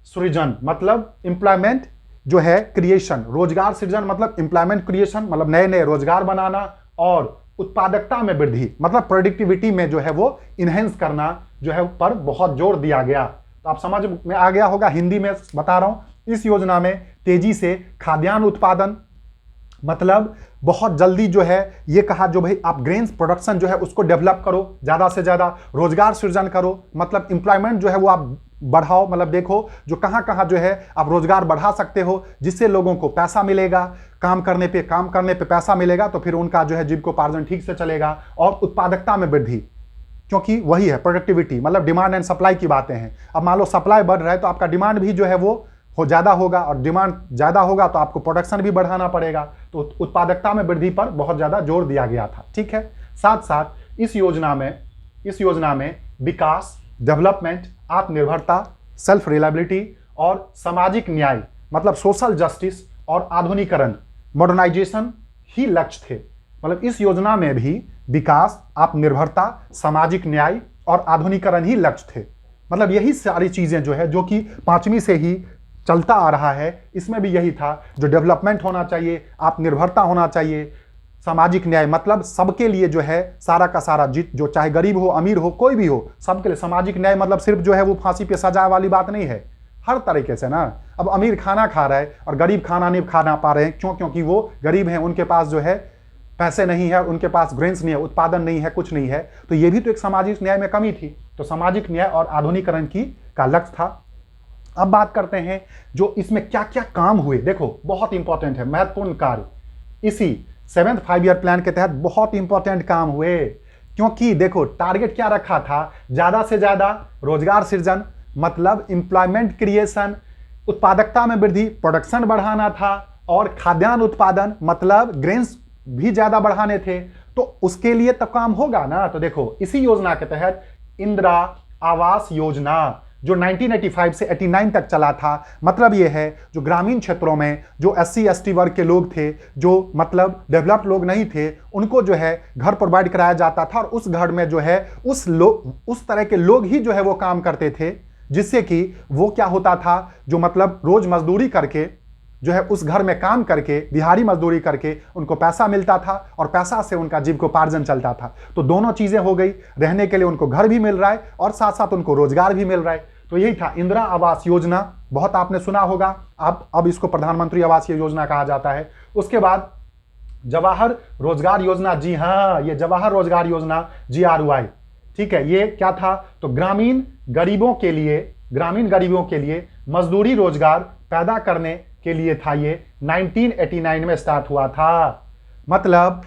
सृजन मतलब एम्प्लॉयमेंट जो है क्रिएशन, रोजगार सृजन मतलब एम्प्लॉयमेंट क्रिएशन मतलब नए नए रोजगार बनाना, और उत्पादकता में वृद्धि मतलब प्रोडक्टिविटी में जो है वो इनहेंस करना जो है पर बहुत जोर दिया गया। तो आप समझ में आ गया होगा, हिंदी में बता रहा हूं। इस योजना में तेजी से खाद्यान्न उत्पादन मतलब बहुत जल्दी जो है ये कहा, जो भाई आप ग्रेन्स प्रोडक्शन जो है उसको डेवलप करो, ज्यादा से ज्यादा रोजगार सृजन करो, मतलब एम्प्लॉयमेंट जो है वो आप बढ़ाओ, मतलब देखो जो कहां कहां जो है आप रोजगार बढ़ा सकते हो, जिससे लोगों को पैसा मिलेगा, काम करने पे पैसा मिलेगा, तो फिर उनका जो है जीविकोपार्जन ठीक से चलेगा। और उत्पादकता में वृद्धि, क्योंकि वही है प्रोडक्टिविटी मतलब डिमांड एंड सप्लाई की बातें हैं। अब मान लो सप्लाई बढ़ रहा है तो आपका डिमांड भी जो है वो ज्यादा होगा, और डिमांड ज्यादा होगा तो आपको प्रोडक्शन भी बढ़ाना पड़ेगा। तो उत्पादकता में वृद्धि पर बहुत ज्यादा जोर दिया गया था, ठीक है। साथ साथ इस योजना में विकास, डेवलपमेंट, आत्मनिर्भरता, सेल्फ रिलायबिलिटी और सामाजिक न्याय मतलब सोशल जस्टिस और आधुनिकीकरण, मॉडर्नाइजेशन ही लक्ष्य थे। मतलब इस योजना में भी विकास, आत्मनिर्भरता, सामाजिक न्याय और आधुनिकीकरण ही लक्ष्य थे। मतलब यही सारी चीजें जो है, जो कि 5वीं से ही चलता आ रहा है, इसमें भी यही था, जो डेवलपमेंट होना चाहिए, आत्मनिर्भरता होना चाहिए, सामाजिक न्याय मतलब सबके लिए जो है सारा का सारा जो चाहे गरीब हो, अमीर हो, कोई भी हो, सबके लिए सामाजिक न्याय मतलब सिर्फ जो है वो फांसी पे सजा वाली बात नहीं है, हर तरीके से ना। अब अमीर खाना खा रहा है और गरीब खाना नहीं खा पा रहे हैं, क्यों? क्योंकि वो गरीब हैं, उनके पास जो है पैसे नहीं है, उनके पास ग्रेन्स नहीं है, उत्पादन नहीं है, कुछ नहीं है। तो ये भी तो एक सामाजिक न्याय में कमी थी। तो सामाजिक न्याय और आधुनिकीकरण का लक्ष्य था। अब बात करते हैं जो इसमें क्या क्या काम हुए। देखो बहुत इंपॉर्टेंट है, महत्वपूर्ण कार्य इसी 7th 5 ईयर प्लान के तहत बहुत इंपॉर्टेंट काम हुए, क्योंकि देखो टारगेट क्या रखा था, ज्यादा से ज्यादा रोजगार सृजन मतलब एम्प्लॉयमेंट क्रिएशन, उत्पादकता में वृद्धि, प्रोडक्शन बढ़ाना था, और खाद्यान्न उत्पादन मतलब ग्रेन्स भी ज्यादा बढ़ाने थे। तो उसके लिए तो काम होगा ना। तो देखो इसी योजना के तहत इंदिरा आवास योजना जो 1985 से 89 तक चला था, मतलब ये है जो ग्रामीण क्षेत्रों में जो SC ST वर्ग के लोग थे, जो मतलब डेवलप्ड लोग नहीं थे, उनको जो है घर प्रोवाइड कराया जाता था, और उस घर में जो है उस तरह के लोग ही जो है वो काम करते थे, जिससे कि वो क्या होता था, जो मतलब रोज मजदूरी करके जो है उस घर में काम करके, दिहाड़ी मजदूरी करके उनको पैसा मिलता था, और पैसा से उनका जीविकोपार्जन चलता था। तो दोनों चीजें हो गई, रहने के लिए उनको घर भी मिल रहा है और साथ साथ उनको रोजगार भी मिल रहा है। तो यही था इंदिरा आवास योजना, बहुत आपने सुना होगा। अब इसको प्रधानमंत्री आवास योजना कहा जाता है। उसके बाद जवाहर रोजगार योजना, जी हाँ, ये जवाहर रोजगार योजना GRY, ठीक है। ये क्या था, तो ग्रामीण गरीबों के लिए मजदूरी रोजगार पैदा करने के लिए था। ये 1989 में स्टार्ट हुआ था। मतलब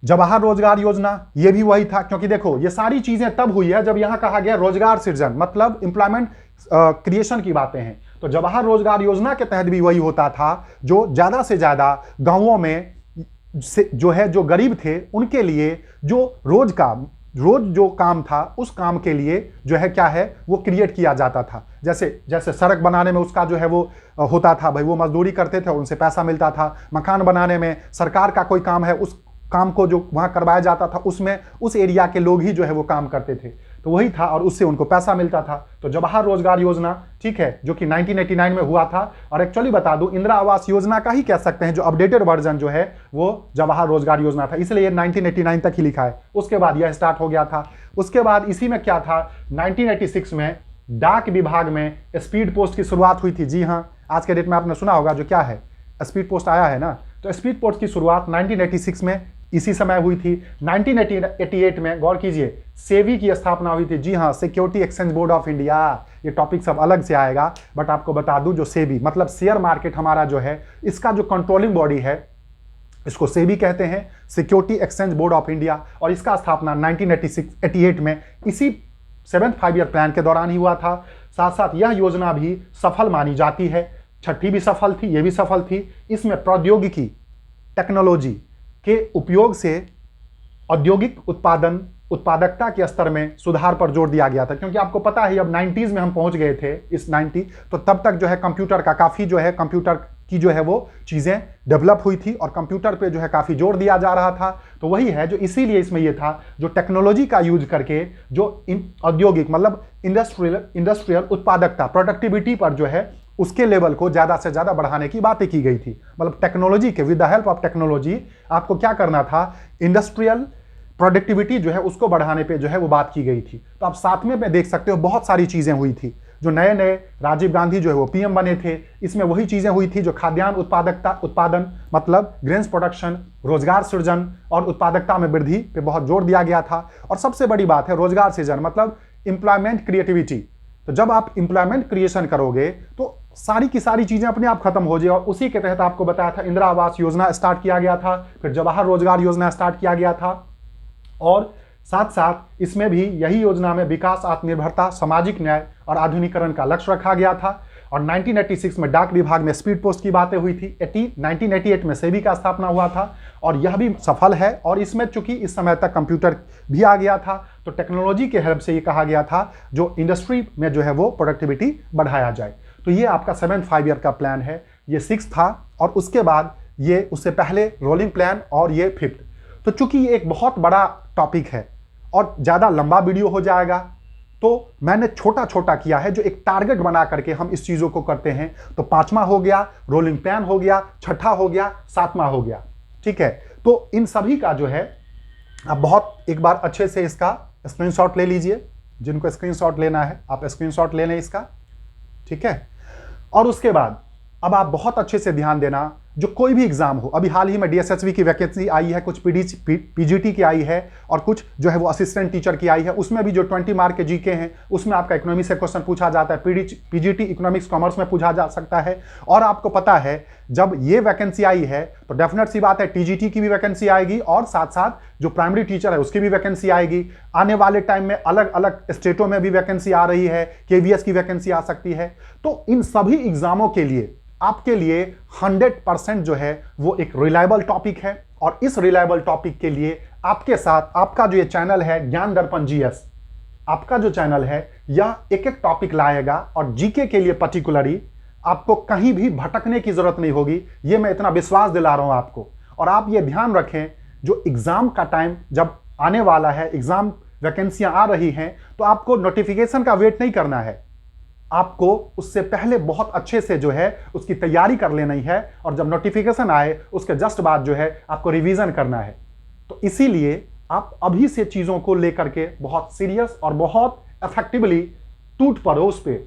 जवाहर रोजगार योजना ये भी वही था, क्योंकि देखो ये सारी चीजें तब हुई है जब यहां कहा गया रोजगार सृजन मतलब एम्प्लॉयमेंट क्रिएशन की बातें हैं। तो जवाहर रोजगार योजना के तहत भी वही होता था, जो ज्यादा से ज्यादा गांवों में जो है जो गरीब थे उनके लिए जो रोज जो काम था, उस काम के लिए जो है क्या है वो क्रिएट किया जाता था। जैसे सड़क बनाने में उसका जो है वो होता था, भाई वो मजदूरी करते थे, उनसे पैसा मिलता था। मकान बनाने में सरकार का कोई काम है, उस काम को जो वहां करवाया जाता था उसमें उस एरिया के लोग ही जो है वो काम करते थे। तो वही था, और उससे उनको पैसा मिलता था। तो जवाहर रोजगार योजना, ठीक है, जो कि 1989 में हुआ था। और एक्चुअली बता दूं, इंदिरा आवास योजना का ही कह सकते हैं, जो अपडेटेड वर्जन जो है वो जवाहर रोजगार योजना था, इसलिए 1989 तक ही लिखा है। उसके बाद यह स्टार्ट हो गया था। उसके बाद इसी में क्या था, 1986 में डाक विभाग में स्पीड पोस्ट की शुरुआत हुई थी। जी हाँ, आज के डेट में आपने सुना होगा जो क्या है, स्पीड पोस्ट आया है ना। तो स्पीड पोस्ट की शुरुआत 1986 में इसी समय हुई थी। 1988 में गौर कीजिए सेबी की स्थापना हुई थी। जी हाँ, security exchange board of India. ये टॉपिक सब अलग से आएगा, बट आपको बता दूं जो सेबी मतलब शेयर मार्केट हमारा जो है, इसका जो कंट्रोलिंग बॉडी है इसको सेबी कहते हैं, security exchange board of India. और इसका स्थापना 1988 में इसी 7th 5 ईयर प्लान के दौरान ही हुआ था। साथ साथ यह योजना भी सफल मानी जाती है। छठी भी सफल थी, यह भी सफल थी। इसमें प्रौद्योगिकी टेक्नोलॉजी के उपयोग से औद्योगिक उत्पादकता के स्तर में सुधार पर जोर दिया गया था, क्योंकि आपको पता है अब 90s में हम पहुंच गए थे इस 90, तो तब तक जो है कंप्यूटर का काफी जो है कंप्यूटर की जो है वो चीजें डेवलप हुई थी और कंप्यूटर पे जो है काफी जोर दिया जा रहा था। तो वही है जो इसीलिए इसमें ये था जो टेक्नोलॉजी का यूज करके जो औद्योगिक मतलब इंडस्ट्रियल उत्पादकता प्रोडक्टिविटी पर जो है उसके लेवल को ज्यादा से ज्यादा बढ़ाने की बातें की गई थी। मतलब टेक्नोलॉजी के with the help of technology आपको क्या करना था, इंडस्ट्रियल प्रोडक्टिविटी जो है उसको बढ़ाने पे जो है वो बात की गई थी। तो आप साथ में देख सकते हो बहुत सारी चीजें हुई थी। जो नए नए राजीव गांधी जो है वो पीएम बने थे, इसमें वही चीजें हुई थी जो खाद्यान्न उत्पादन मतलब ग्रेन्स प्रोडक्शन, रोजगार सृजन और उत्पादकता में वृद्धि पे बहुत जोर दिया गया था। और सबसे बड़ी बात है रोजगार सृजन मतलब एम्प्लॉयमेंट क्रिएटिविटी। तो जब आप एम्प्लॉयमेंट क्रिएशन करोगे तो सारी की सारी चीजें अपने आप खत्म हो जाए। और उसी के तहत आपको बताया था इंदिरा आवास योजना स्टार्ट किया गया था, फिर जवाहर रोजगार योजना स्टार्ट किया गया था। और साथ साथ इसमें भी यही योजना में विकास, आत्मनिर्भरता, सामाजिक न्याय और आधुनिकीकरण का लक्ष्य रखा गया था। और 1986 में डाक विभाग में स्पीड पोस्ट की बातें हुई थी। 1988 में सेबी का स्थापना हुआ था और यह भी सफल है। और इसमें चूंकि इस समय तक कंप्यूटर भी आ गया था तो टेक्नोलॉजी के हेल्प से ये कहा गया था जो इंडस्ट्री में जो है वो प्रोडक्टिविटी बढ़ाया जाए। तो ये आपका 7th 5 ईयर का प्लान है, ये 6th था। और उसके बाद ये उससे पहले रोलिंग प्लान और ये 5th। तो चूंकि ये एक बहुत बड़ा टॉपिक है और ज़्यादा लंबा वीडियो हो जाएगा तो मैंने छोटा छोटा किया है जो एक टारगेट बना करके हम इस चीज़ों को करते हैं। तो 5वां हो गया, रोलिंग प्लान हो गया, 6ठा हो गया, 7वां हो गया। ठीक है, तो इन सभी का जो है आप बहुत एक बार अच्छे से इसका स्क्रीनशॉट ले लीजिए। जिनको स्क्रीनशॉट लेना है आप स्क्रीनशॉट ले लें इसका, ठीक है। और उसके बाद अब आप बहुत अच्छे से ध्यान देना, जो कोई भी एग्जाम हो, अभी हाल ही में डीएसएसबी की वैकेंसी आई है, कुछ पीजीटी की आई है और कुछ जो है वो असिस्टेंट टीचर की आई है। उसमें भी जो 20 मार्क के जीके हैं उसमें आपका इकोनॉमी से क्वेश्चन पूछा जाता है। पीजीटी इकोनॉमिक्स कॉमर्स में पूछा जा सकता है। और आपको पता है जब ये वैकेंसी आई है तो डेफिनेट सी बात है टीजीटी की भी वैकेंसी आएगी और साथ साथ जो प्राइमरी टीचर है उसकी भी वैकेंसी आएगी। आने वाले टाइम में अलग अलग स्टेटों में भी वैकेंसी आ रही है, केवीएस की वैकेंसी आ सकती है। तो इन सभी एग्जामों के लिए आपके लिए 100% जो है वो एक रिलायबल टॉपिक है। और इस रिलायबल टॉपिक के लिए आपके साथ आपका जो ये चैनल है ज्ञान दर्पण जीएस, आपका जो चैनल है यह एक एक टॉपिक लाएगा और जीके के लिए पर्टिकुलरली आपको कहीं भी भटकने की जरूरत नहीं होगी। ये मैं इतना विश्वास दिला रहा हूं आपको। और आप ये ध्यान रखें जो एग्जाम का टाइम जब आने वाला है, एग्जाम वैकेंसियां आ रही हैं, तो आपको नोटिफिकेशन का वेट नहीं करना है। आपको उससे पहले बहुत अच्छे से जो है उसकी तैयारी कर लेनी है और जब नोटिफिकेशन आए उसके जस्ट बाद जो है आपको रिवीजन करना है। तो इसीलिए आप अभी से चीजों को लेकर के बहुत सीरियस और बहुत इफेक्टिवली टूट पड़ो उस पे।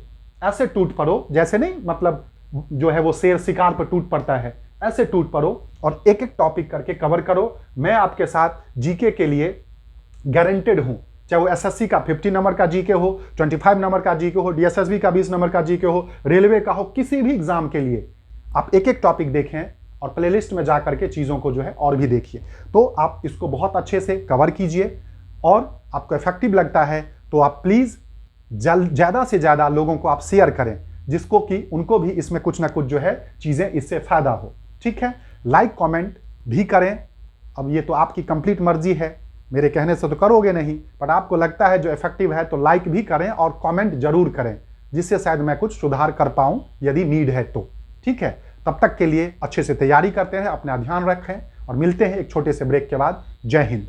ऐसे टूट पड़ो जैसे नहीं मतलब जो है वो शेर शिकार पर टूट पड़ता है, ऐसे टूट पड़ो और एक एक टॉपिक करके कवर करो। मैं आपके साथ जीके के लिए गारंटेड हूं, चाहे वो एसएससी का 50 नंबर का जीके हो, 25 नंबर का जीके हो, डीएसएसबी का 20 नंबर का जीके हो, रेलवे का हो, किसी भी एग्जाम के लिए आप एक एक टॉपिक देखें और प्लेलिस्ट में जाकर के चीज़ों को जो है और भी देखिए। तो आप इसको बहुत अच्छे से कवर कीजिए और आपको इफेक्टिव लगता है तो आप प्लीज़ ज़्यादा से ज़्यादा लोगों को आप शेयर करें जिसको कि उनको भी इसमें कुछ ना कुछ जो है चीज़ें इससे फ़ायदा हो। ठीक है, लाइक कमेंट भी करें। अब ये तो आपकी कंप्लीट मर्जी है, मेरे कहने से तो करोगे नहीं, बट आपको लगता है जो इफेक्टिव है तो लाइक भी करें और कमेंट जरूर करें जिससे शायद मैं कुछ सुधार कर पाऊं यदि नीड है तो। ठीक है, तब तक के लिए अच्छे से तैयारी करते हैं, अपना ध्यान रखें और मिलते हैं एक छोटे से ब्रेक के बाद। जय हिंद।